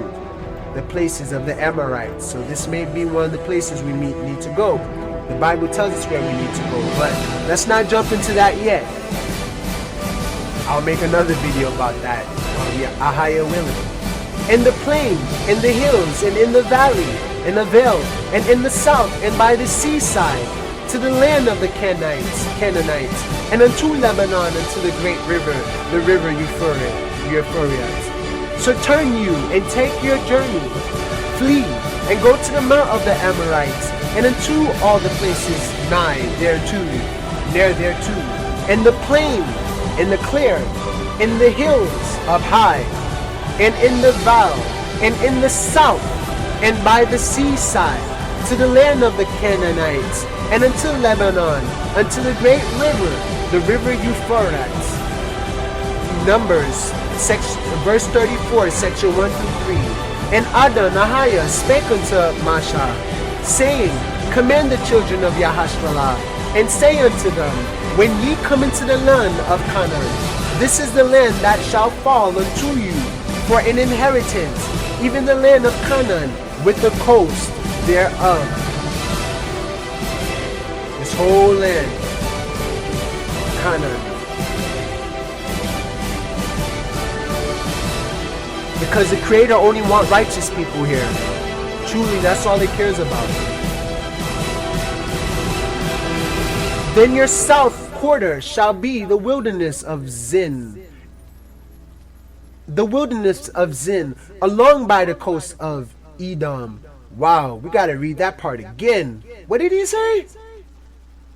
the places of the Amorites. So this may be one of the places we need to go. The Bible tells us where we need to go, but let's not jump into that yet. I'll make another video about that, Ahaya willing. In the plain, in the hills, and in the valley, in the vale, and in the south, and by the seaside, to the land of the Canaanites, and unto Lebanon, unto the great river, the river Euphrates. So turn you and take your journey, flee, and go to the mount of the Amorites, and unto all the places nigh thereto, near thereto, in the plain, in the clear, in the hills up high, and in the vale, and in the south, and by the seaside, to the land of the Canaanites, and unto Lebanon, unto the great river, the river Euphrates. Numbers, verse 34, section 1 through 3. And Adon Ahaya spake unto Masha, saying, command the children of Yahashtralah, and say unto them, when ye come into the land of Canaan, this is the land that shall fall unto you for an inheritance, even the land of Canaan, with the coast thereof. This whole land, Canaan. Because the Creator only wants righteous people here. Truly, that's all He cares about. Then your south quarter shall be the wilderness of Zin. the wilderness of Zin, along by the coast of Edom. Wow, we gotta read that part again. What did he say?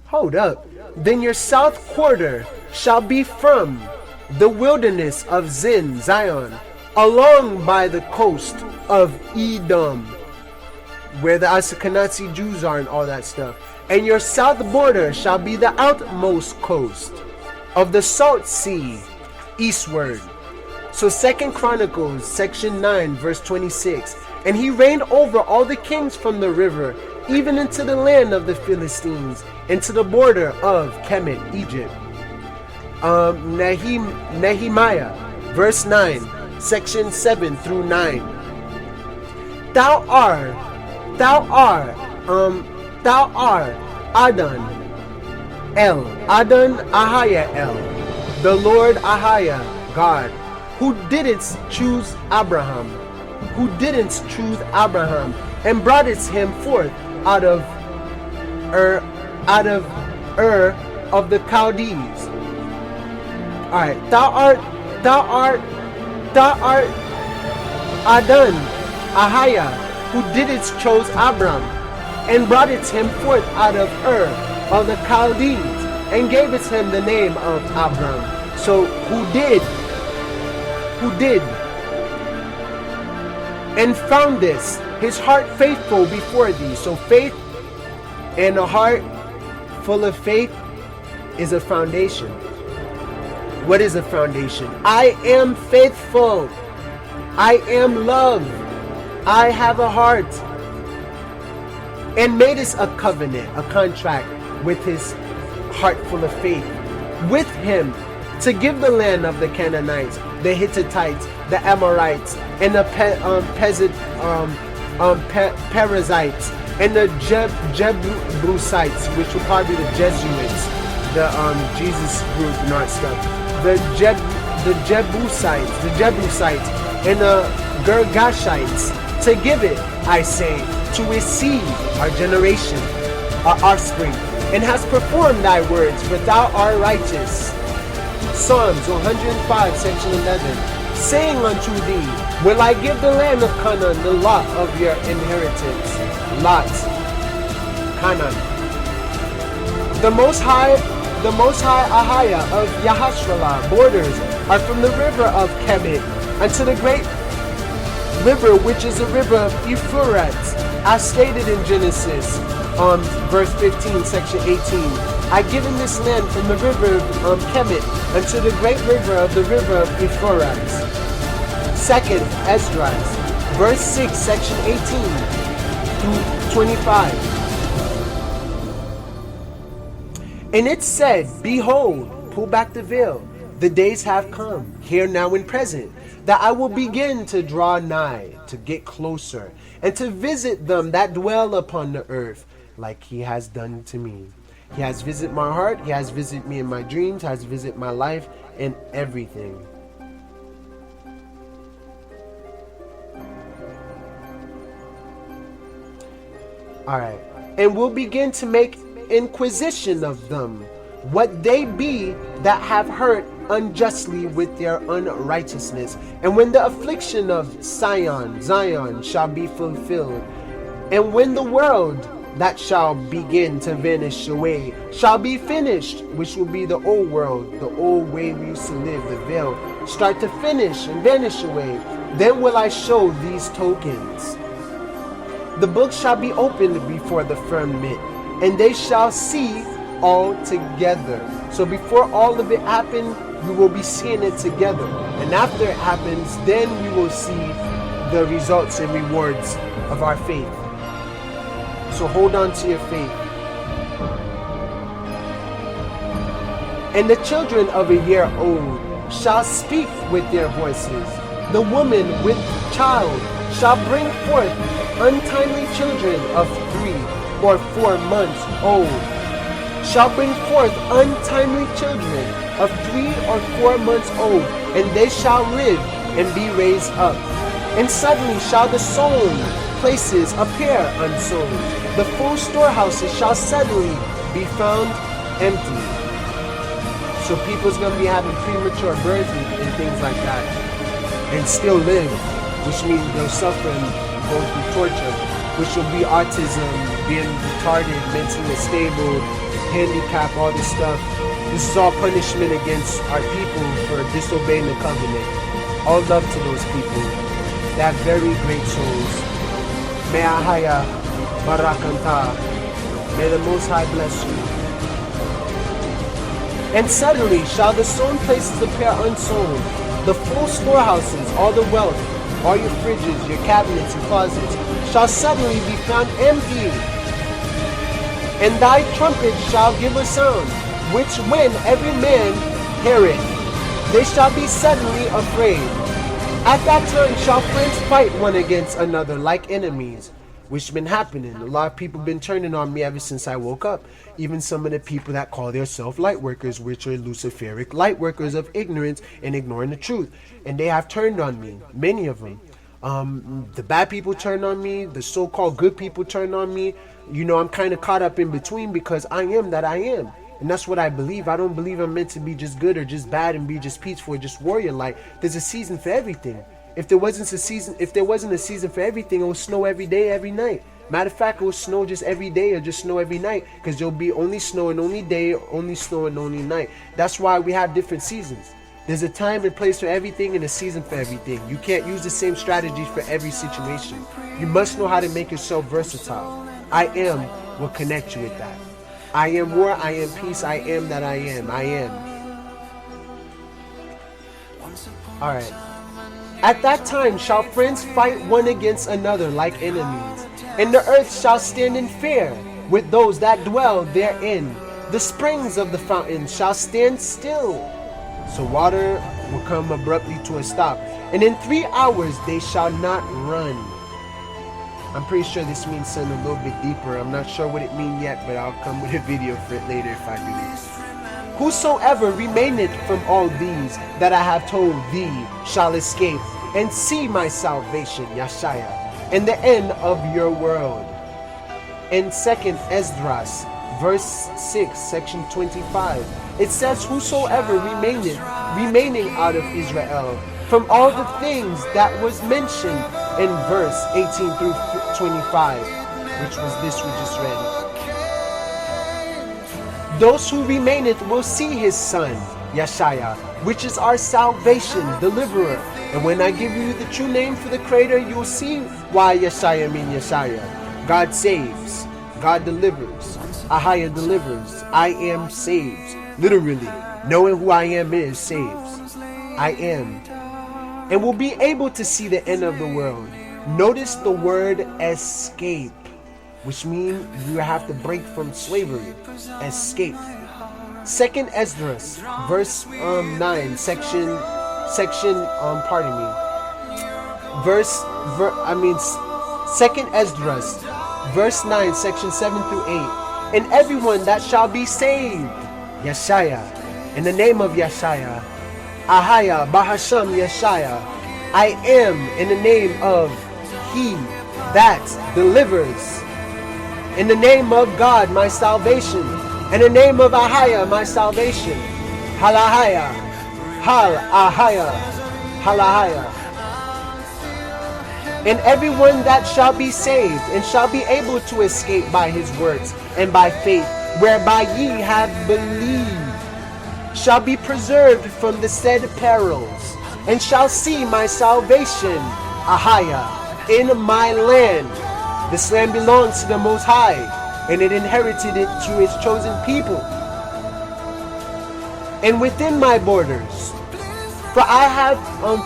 Hold up. Then your south quarter shall be from the wilderness of Zin, Zion, along by the coast of Edom, where the Ashkenazi Jews are and all that stuff. And your south border shall be the outmost coast of the Salt Sea, eastward. So 2 Chronicles, section 9, verse 26. And he reigned over all the kings from the river, even into the land of the Philistines, and to the border of Kemet, Egypt. Nehemiah, verse 9, section 7 through 9. Thou art Adon Ahia, the Lord Ahia, God, who didn't choose Abraham, and broughtest him forth out of Ur of the Chaldees. Alright, thou art Adon Ahia, who didst chose Abram, and broughtest him forth out of Ur of the Chaldees, and gavest him the name of Abram. So who did, and found this, his heart faithful before thee. So faith and a heart full of faith is a foundation. What is a foundation? I am faithful. I am love. I have a heart. And made us a covenant, a contract with his heart full of faith, with him, to give the land of the Canaanites, the Hittites, the Amorites, and the Perizzites, and the Jebusites, which will probably be the Jesuits, the Jesus group and all that stuff, the Jebusites, and the Girgashites, to give it, I say, to his seed, our generation, our offspring, and has performed thy words, for thou art righteous. Psalms 105, section 11, saying unto thee, will I give the land of Canaan, the lot of your inheritance. Lot, Canaan. The Most High Ahia of Yahashralah borders are from the river of Kemet unto the great river, which is the river of Euphrates, as stated in Genesis, verse 15, section 18. I given this land from the river of Kemet unto the great river of Euphrates. Second Esdras, verse 6, section 18 through 25. And it said, behold, pull back the veil, the days have come, here now and present, that I will begin to draw nigh, to get closer, and to visit them that dwell upon the earth, like he has done to me. He has visited my heart, he has visited me in my dreams, has visited my life and everything. Alright, and we'll begin to make inquisition of them, what they be that have hurt unjustly with their unrighteousness. And when the affliction of Zion shall be fulfilled, and when the world that shall begin to vanish away shall be finished, which will be the old world, the old way we used to live, the veil, start to finish and vanish away, then will I show these tokens. The book shall be opened before the firmament, and they shall see all together. So before all of it happened, we will be seeing it together. And after it happens, then we will see the results and rewards of our faith. So hold on to your faith. And the children of a year old shall speak with their voices. The woman with child shall bring forth untimely children of 3 or 4 months old. Shall bring forth untimely children of 3 or 4 months old, and they shall live and be raised up. And suddenly shall the sown places appear unsown. The full storehouses shall suddenly be found empty. So people's going to be having premature births and things like that. and still live, which means they'll suffer and go through torture, which will be autism, being retarded, mentally unstable, handicap, all this stuff. This is all punishment against our people for disobeying the covenant. All love to those people. They have very great souls. May Ahaya Barakanta. May the Most High bless you. And suddenly shall the sown places appear unsown, the full storehouses, all the wealth, all your fridges, your cabinets and closets, shall suddenly be found empty. And thy trumpet shall give a sound, which when every man heareth, they shall be suddenly afraid. At that time shall friends fight one against another like enemies, which been happening. A lot of people been turning on me ever since I woke up. Even some of the people that call themselves light workers, which are luciferic light workers of ignorance and ignoring the truth. And they have turned on me, many of them. The bad people turned on me, the so-called good people turned on me. You know, I'm kind of caught up in between because I am that I am. And that's what I believe. I don't believe I'm meant to be just good or just bad and be just peaceful or just warrior like. There's a season for everything. If there wasn't a season for everything, it would snow every day, every night. Matter of fact, it will snow just every day or just snow every night, because there'll be only snow and only day, only snow and only night. That's why we have different seasons. There's a time and place for everything and a season for everything. You can't use the same strategies for every situation. You must know how to make yourself versatile. I am will connect you with that. I am war, I am peace, I am that I am. I am. Alright. At that time shall friends fight one against another like enemies, and the earth shall stand in fear with those that dwell therein. The springs of the fountains shall stand still. So water will come abruptly to a stop, and in 3 hours they shall not run. I'm pretty sure this means something a little bit deeper. I'm not sure what it means yet, but I'll come with a video for it later if I do. Whosoever remaineth from all these that I have told thee shall escape, and see my salvation, Yeshaya, and the end of your world. In 2nd Esdras, verse 6, section 25, it says, whosoever remaining out of Israel, from all the things that was mentioned in verse 18 through 25, which was this we just read. Those who remaineth will see his son, Yeshaya, which is our salvation, deliverer. And when I give you the true name for the Creator, you'll see why Yeshaya means Yeshaya. God saves, God delivers, Ahaya delivers, I am saves. Literally, knowing who I am is saves. I am. And will be able to see the end of the world. Notice the word escape, which means you have to break from slavery. Escape. 2nd Esdras, verse 9, section, pardon me. 2nd Esdras, verse 9, section 7 through 8. And everyone that shall be saved, Yeshaya, in the name of Yeshaya, Ahaya, Bahasham, Yeshaya, I am in the name of He that delivers, in the name of God, my salvation, in the name of Ahaya, my salvation, Halahaya, Hal Ahaya, Halahaya. And everyone that shall be saved and shall be able to escape by his works and by faith, whereby ye have believed, shall be preserved from the said perils, and shall see my salvation, Ahaya, in my land. This land belongs to the Most High, and it inherited it to its chosen people. And within my borders, for I have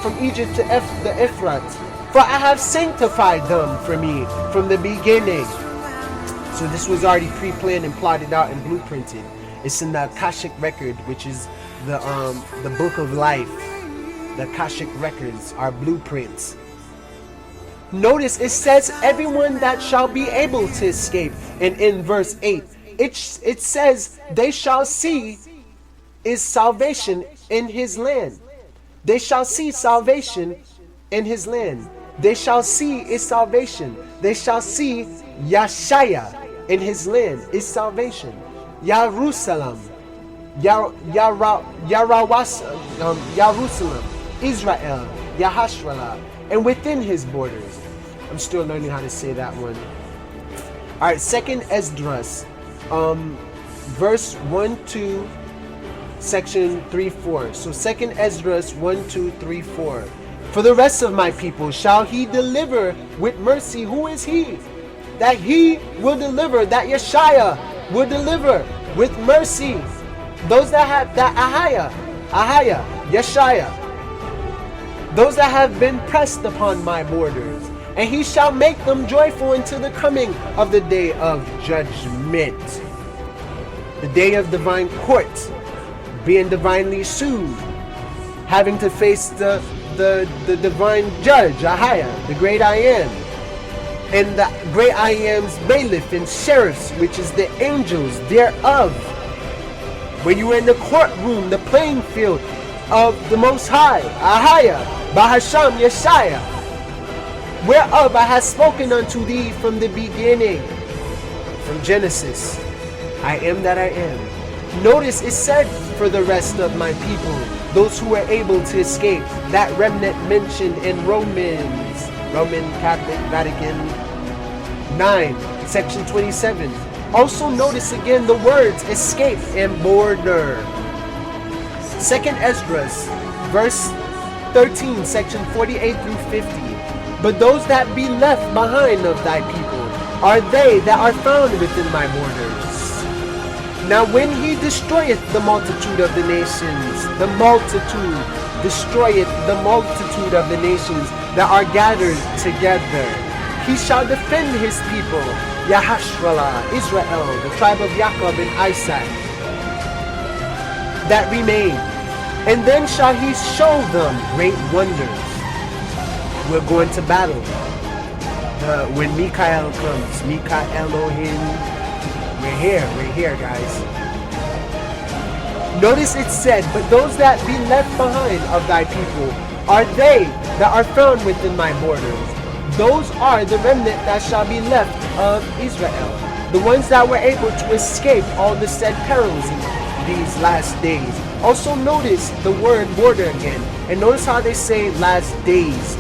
from Egypt to the Euphrates, for I have sanctified them for me from the beginning. So this was already pre-planned and plotted out and blueprinted. It's in the Akashic record, which is the book of life. The Akashic records are blueprints. Notice it says everyone that shall be able to escape. And in verse 8, it says they shall see is salvation in his land. They shall see salvation in his land. They shall see is salvation. They shall see Yeshaya in his land is salvation. Jerusalem, Jerusalem, Israel Yahashwala, and within his borders. I'm still learning how to say that one. Alright, 2nd Esdras, verse 1, 2, section 3, 4. So 2nd Esdras 1, 2, 3, 4. For the rest of my people shall he deliver with mercy. Who is he? That he will deliver, that Yeshaya will deliver with mercy. Those that have that Ahaya, Yeshaya. Those that have been pressed upon my borders. And he shall make them joyful until the coming of the day of judgment. The day of divine court. Being divinely sued. Having to face the divine judge, Ahaya, the great I am. And the great I am's bailiff and sheriffs, which is the angels thereof. When you are in the courtroom, the playing field of the Most High, Ahaya, Bahasham Yeshaya, whereof I have spoken unto thee from the beginning. From Genesis, I am that I am. Notice it said for the rest of my people, those who were able to escape, that remnant mentioned in Roman Catholic Vatican 9, section 27. Also notice again the words escape and border. 2nd Esdras, verse 13, section 48 through 50. But those that be left behind of thy people are they that are found within my borders. Now when he destroyeth the multitude of the nations, the multitude destroyeth the multitude of the nations that are gathered together, he shall defend his people, Yahashwala, Israel, the tribe of Jacob and Isaac, that remain. And then shall he show them great wonders. We're going to battle. When Mikael comes, Mikael Elohim, we're here, guys. Notice it said, but those that be left behind of thy people are they that are found within my borders. Those are the remnant that shall be left of Israel, the ones that were able to escape all the said perils in these last days. Also notice the word border again, and notice how they say last days,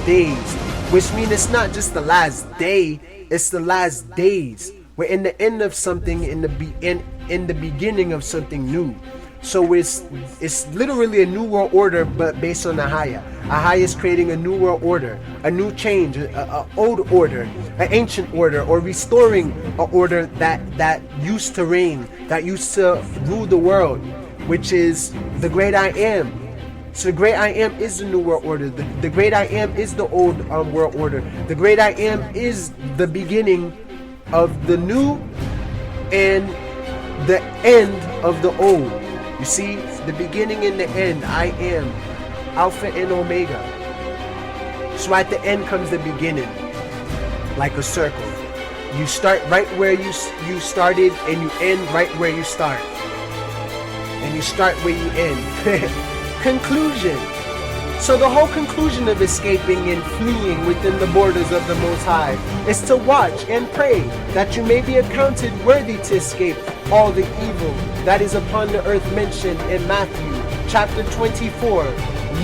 which means it's not just the last day, it's the last days. We're in the end of something, in the beginning of something new. So it's literally a new world order, but based on Ahaya. Ahaya is creating a new world order, a new change, a old order, an ancient order, or restoring an order that used to reign, that used to rule the world, which is the great I am. So the great I am is the new world order. The great I am is the old world order. The great I am is the beginning of the new and the end of the old. You see, the beginning and the end. I am Alpha and Omega. So at the end comes the beginning, like a circle. You start right where you started, and you end right where you start, and you start where you end. Conclusion. So the whole conclusion of escaping and fleeing within the borders of the Most High is to watch and pray that you may be accounted worthy to escape all the evil that is upon the earth mentioned in Matthew chapter 24,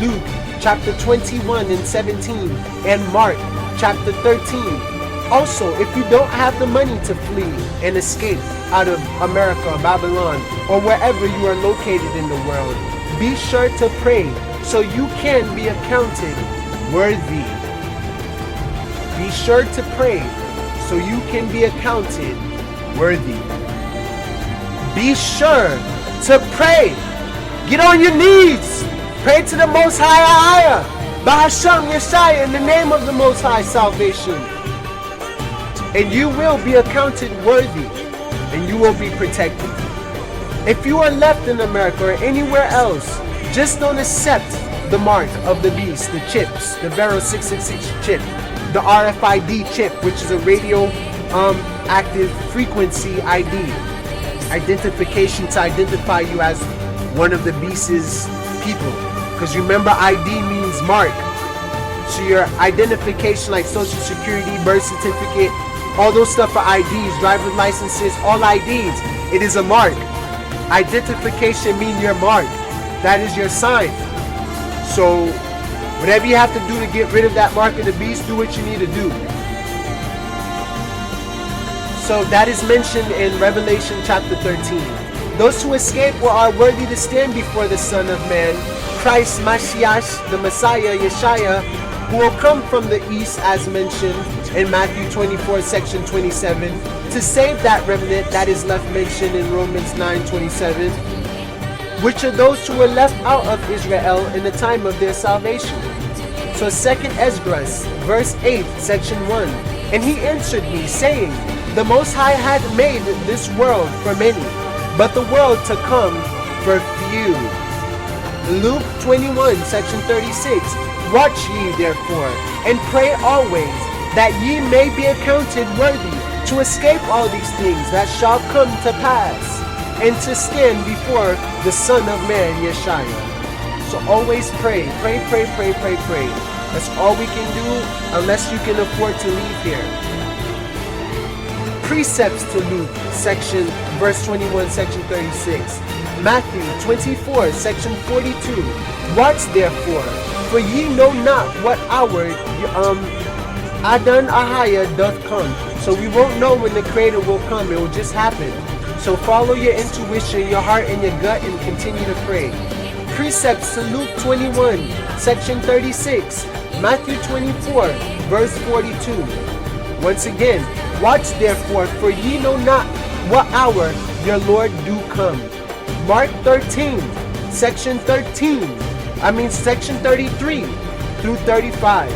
Luke chapter 21 and 17, and Mark chapter 13. Also, if you don't have the money to flee and escape out of America, Babylon, or wherever you are located in the world, be sure to pray so you can be accounted worthy. Be sure to pray so you can be accounted worthy. Be sure to pray. Get on your knees. Pray to the Most High, Bahasham Yeshaya, in the name of the Most High salvation. And you will be accounted worthy, and you will be protected. If you are left in America or anywhere else, just don't accept the mark of the beast, the chips, the Vero 666 chip, the RFID chip, which is a radio active frequency ID, identification to identify you as one of the beast's people. Because remember, ID means mark. So your identification, like social security, birth certificate, all those stuff are IDs, driver's licenses, all IDs. It is a mark. Identification means your mark. That is your sign. So Whatever you have to do to get rid of that mark of the beast, do what you need to do. So that is mentioned in Revelation chapter 13. Those who escape or are worthy to stand before the Son of Man, Christ, Mashiach, the Messiah, Yeshua, who will come from the east as mentioned in Matthew 24, section 27, to save that remnant that is left mentioned in Romans 9:27, which are those who were left out of Israel in the time of their salvation. So 2nd Esdras, verse 8, section 1, and he answered me, saying, the Most High had made this world for many, but the world to come for few. Luke 21, section 36, watch ye therefore, and pray always, that ye may be accounted worthy to escape all these things that shall come to pass, and to stand before the Son of Man, Yeshua. So always pray, pray, pray, pray, pray, pray. That's all we can do, unless you can afford to leave here. Precepts to Luke, verse 21, section 36. Matthew 24, section 42. Watch therefore, for ye know not what hour Adon Ahaya doth come. So we won't know when the Creator will come. It will just happen. So follow your intuition, your heart, and your gut, and continue to pray. Precepts to Luke 21, section 36. Matthew 24, verse 42. Once again, watch therefore, for ye know not what hour your Lord do come. Mark 13, section 33 through 35.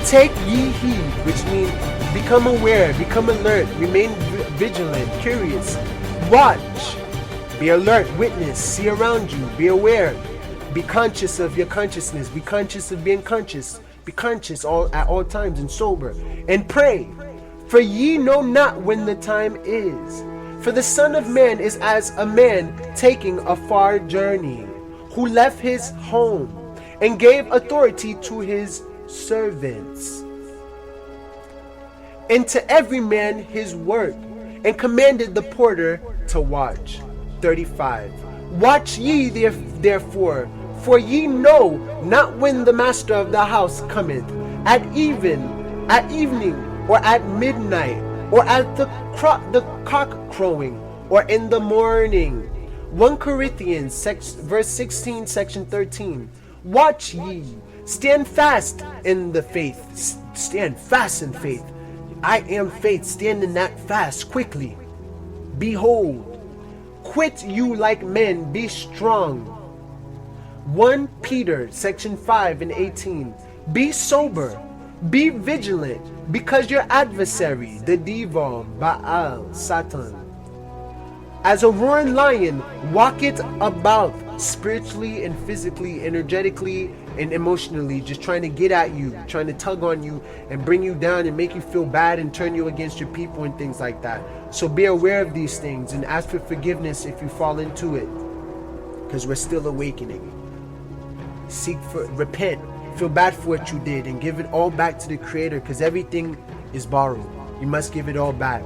Take ye heed, which means become aware, become alert, remain vigilant, curious. Watch, be alert, witness, see around you, be aware, be conscious of your consciousness, be conscious of being conscious, be conscious at all times and sober, and pray. For ye know not when the time is. For the Son of Man is as a man taking a far journey, who left his home, and gave authority to his servants, and to every man his work, and commanded the porter to watch. 35. Watch ye therefore, for ye know not when the master of the house cometh, at evening, or at midnight, or at the cock crowing, or in the morning. 1 Corinthians verse 16, section 13. Watch ye, stand fast in the faith. Stand fast in faith. I am faith, stand in that fast quickly. Behold, quit you like men, be strong. 1 Peter, section 5 and 18. Be sober, be vigilant, because your adversary, the devil, Baal, Satan, as a roaring lion, walketh about spiritually and physically, energetically and emotionally, just trying to get at you, trying to tug on you and bring you down and make you feel bad and turn you against your people and things like that. So be aware of these things and ask for forgiveness if you fall into it, because we're still awakening. Repent, feel bad for what you did, and give it all back to the Creator, because everything is borrowed. You must give it all back.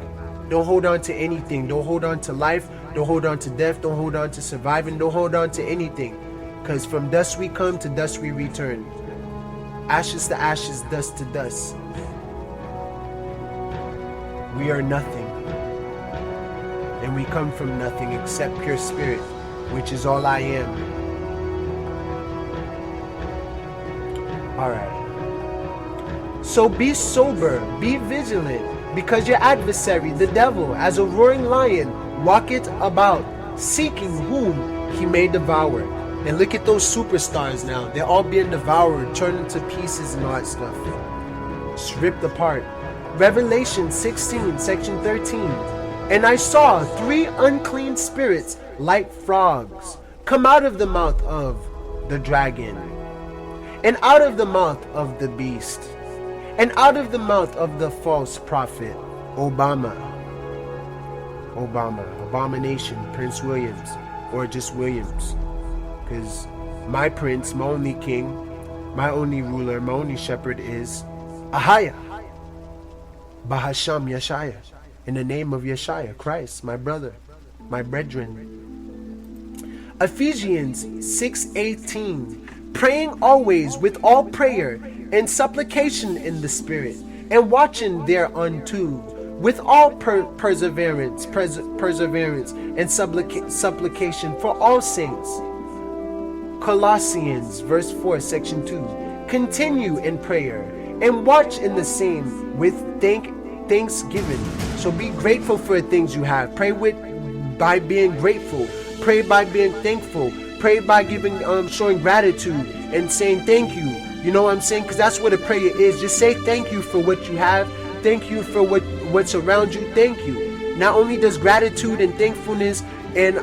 Don't hold on to anything. Don't hold on to life. Don't hold on to death. Don't hold on to surviving. Don't hold on to anything, because from dust we come, to dust we return. Ashes to ashes, dust to dust. We are nothing, and we come from nothing except pure spirit, which is all I am. Alright. So be sober, be vigilant, because your adversary, the devil, as a roaring lion, walketh about, seeking whom he may devour. And look at those superstars now. They're all being devoured, turned into pieces and all that stuff. Just ripped apart. Revelation 16, section 13. And I saw 3 unclean spirits like frogs come out of the mouth of the dragon, and out of the mouth of the beast, and out of the mouth of the false prophet, Abomination, Prince Williams, or just Williams. Because my prince, my only king, my only ruler, my only shepherd is Ahaya, Bahasham Yeshaya, in the name of Yeshua, Christ, my brother, my brethren. Ephesians 6:18. praying always with all prayer and supplication in the Spirit, and watching thereunto with all perseverance and supplication for all saints. Colossians verse 4 section 2. Continue in prayer and watch in the same with thanksgiving. So be grateful for the things you have. Pray by being grateful. Pray by being thankful. Pray by giving showing gratitude and saying thank you. You know what I'm saying? Because that's what a prayer is. Just say thank you for what you have. Thank you for what's around you. Thank you. Not only does gratitude and thankfulness and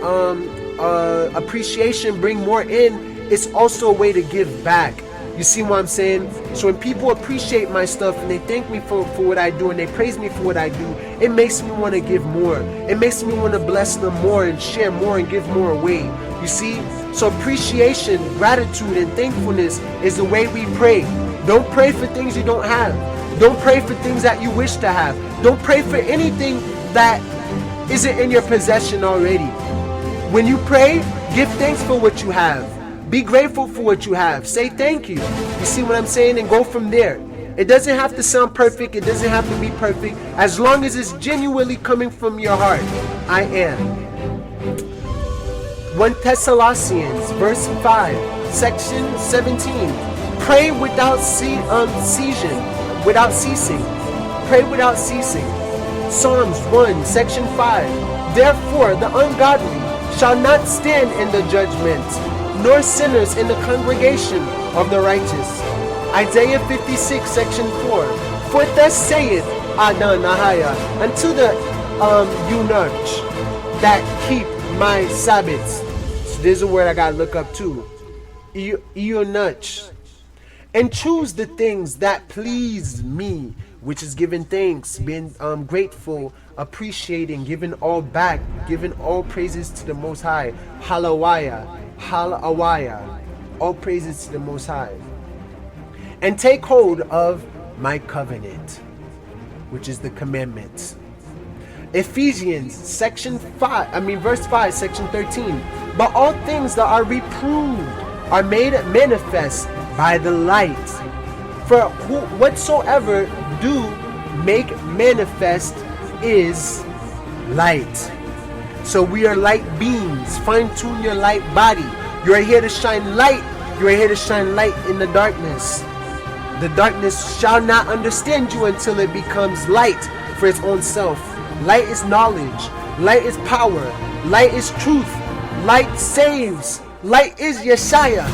appreciation bring more in, it's also a way to give back. You see what I'm saying? So when people appreciate my stuff and they thank me for what I do and they praise me for what I do, it makes me want to give more. It makes me want to bless them more and share more and give more away. You see? So appreciation, gratitude, and thankfulness is the way we pray. Don't pray for things you don't have. Don't pray for things that you wish to have. Don't pray for anything that isn't in your possession already. When you pray, give thanks for what you have. Be grateful for what you have. Say thank you. You see what I'm saying? And go from there. It doesn't have to sound perfect. It doesn't have to be perfect. As long as it's genuinely coming from your heart. I am. 1 Thessalonians verse 5 section 17. Pray without ceasing. Pray without ceasing. Psalms 1 section 5. Therefore the ungodly shall not stand in the judgment, nor sinners in the congregation of the righteous. Isaiah 56 section 4. For thus saith Adonai unto the eunuchs that keep my Sabbaths. So there's a word I gotta look up too. Eunuchs. And choose the things that please me, which is giving thanks, being grateful, appreciating, giving all back, giving all praises to the Most High. Hallelujah. Hallelujah. All praises to the Most High. And take hold of my covenant, which is the commandments. Ephesians verse 5, section 13. But all things that are reproved are made manifest by the light. For whatsoever do make manifest is light. So we are light beings. Fine tune your light body. You are here to shine light. You are here to shine light in the darkness. The darkness shall not understand you until it becomes light for its own self. Light is knowledge. Light is power. Light is truth. Light saves. Light is Yeshaya.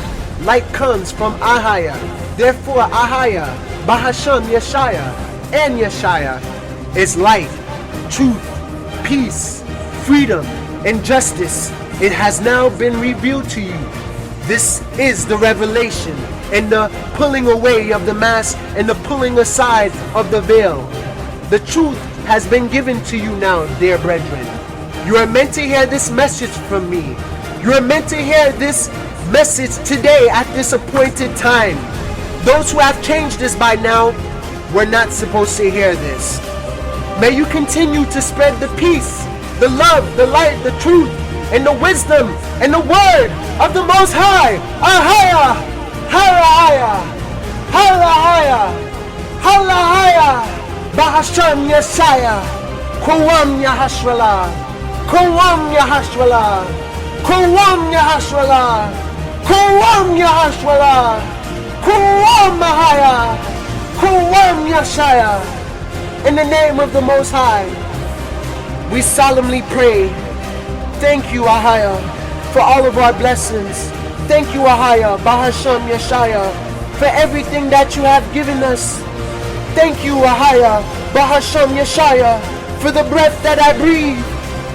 Light comes from Ahaya. Therefore Ahaya, Bahasham Yeshaya, and Yeshaya is light, truth, peace, freedom, and justice. It has now been revealed to you. This is the revelation and the pulling away of the mask and the pulling aside of the veil. The truth has been given to you now, dear brethren. You are meant to hear this message from me. You are meant to hear this message today at this appointed time. Those who have changed this by now were not supposed to hear this. May you continue to spread the peace, the love, the light, the truth, and the wisdom and the word of the Most High. Ahaya, Harahaya, Harahaya, Harahaya, Bahasham Yeshaya, Kowam Yahashwala, Kowam Yahashwala, Kowam Yahashwala, Kowam Yahashwala, Kowam Mahaya, Kowam Yeshaya. In the name of the Most High, we solemnly pray. Thank you, Ahaya, for all of our blessings. Thank you, Ahaya, Bahasham Yeshaya, for everything that you have given us. Thank you, Ahaya, Bahasham Yeshaya, for the breath that I breathe,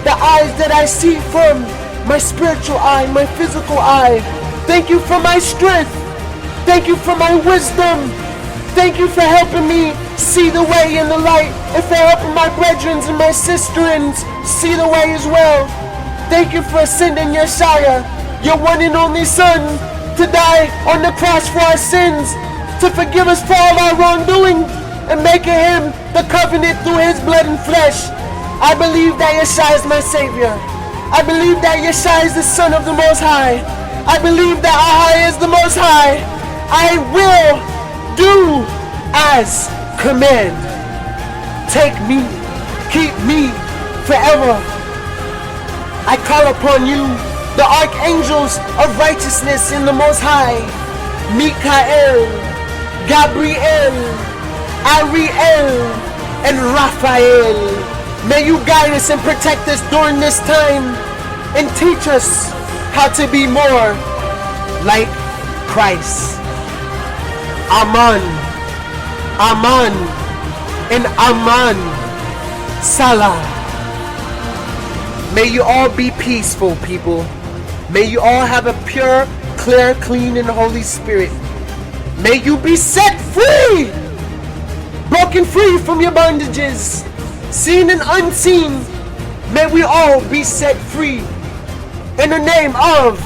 the eyes that I see from, my spiritual eye, my physical eye. Thank you for my strength. Thank you for my wisdom. Thank you for helping me see the way in the light, and for helping my brethren and my sisterins see the way as well. Thank you for sending Yeshaya, your one and only Son, to die on the cross for our sins, to forgive us for all our wrongdoing, and making him the covenant through his blood and flesh. I believe that Yeshua is my Savior. I believe that Yeshua is the Son of the Most High. I believe that Ahaya is the Most High. I will do as command. Take me, keep me forever. I call upon you, the archangels of righteousness in the Most High, Mikael, Gabriel, Ariel, and Raphael. May you guide us and protect us during this time and teach us how to be more like Christ. Aman, Aman, and Aman. Salah. May you all be peaceful, people. May you all have a pure, clear, clean, and Holy Spirit. May you be set free, broken free from your bondages, seen and unseen. May we all be set free. In the name of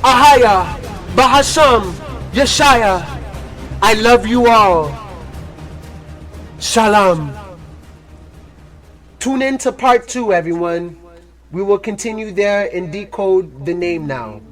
Ahaya, Bahasham, Yeshaya, I love you all. Shalom. Tune in to part 2, everyone. We will continue there and decode the name now.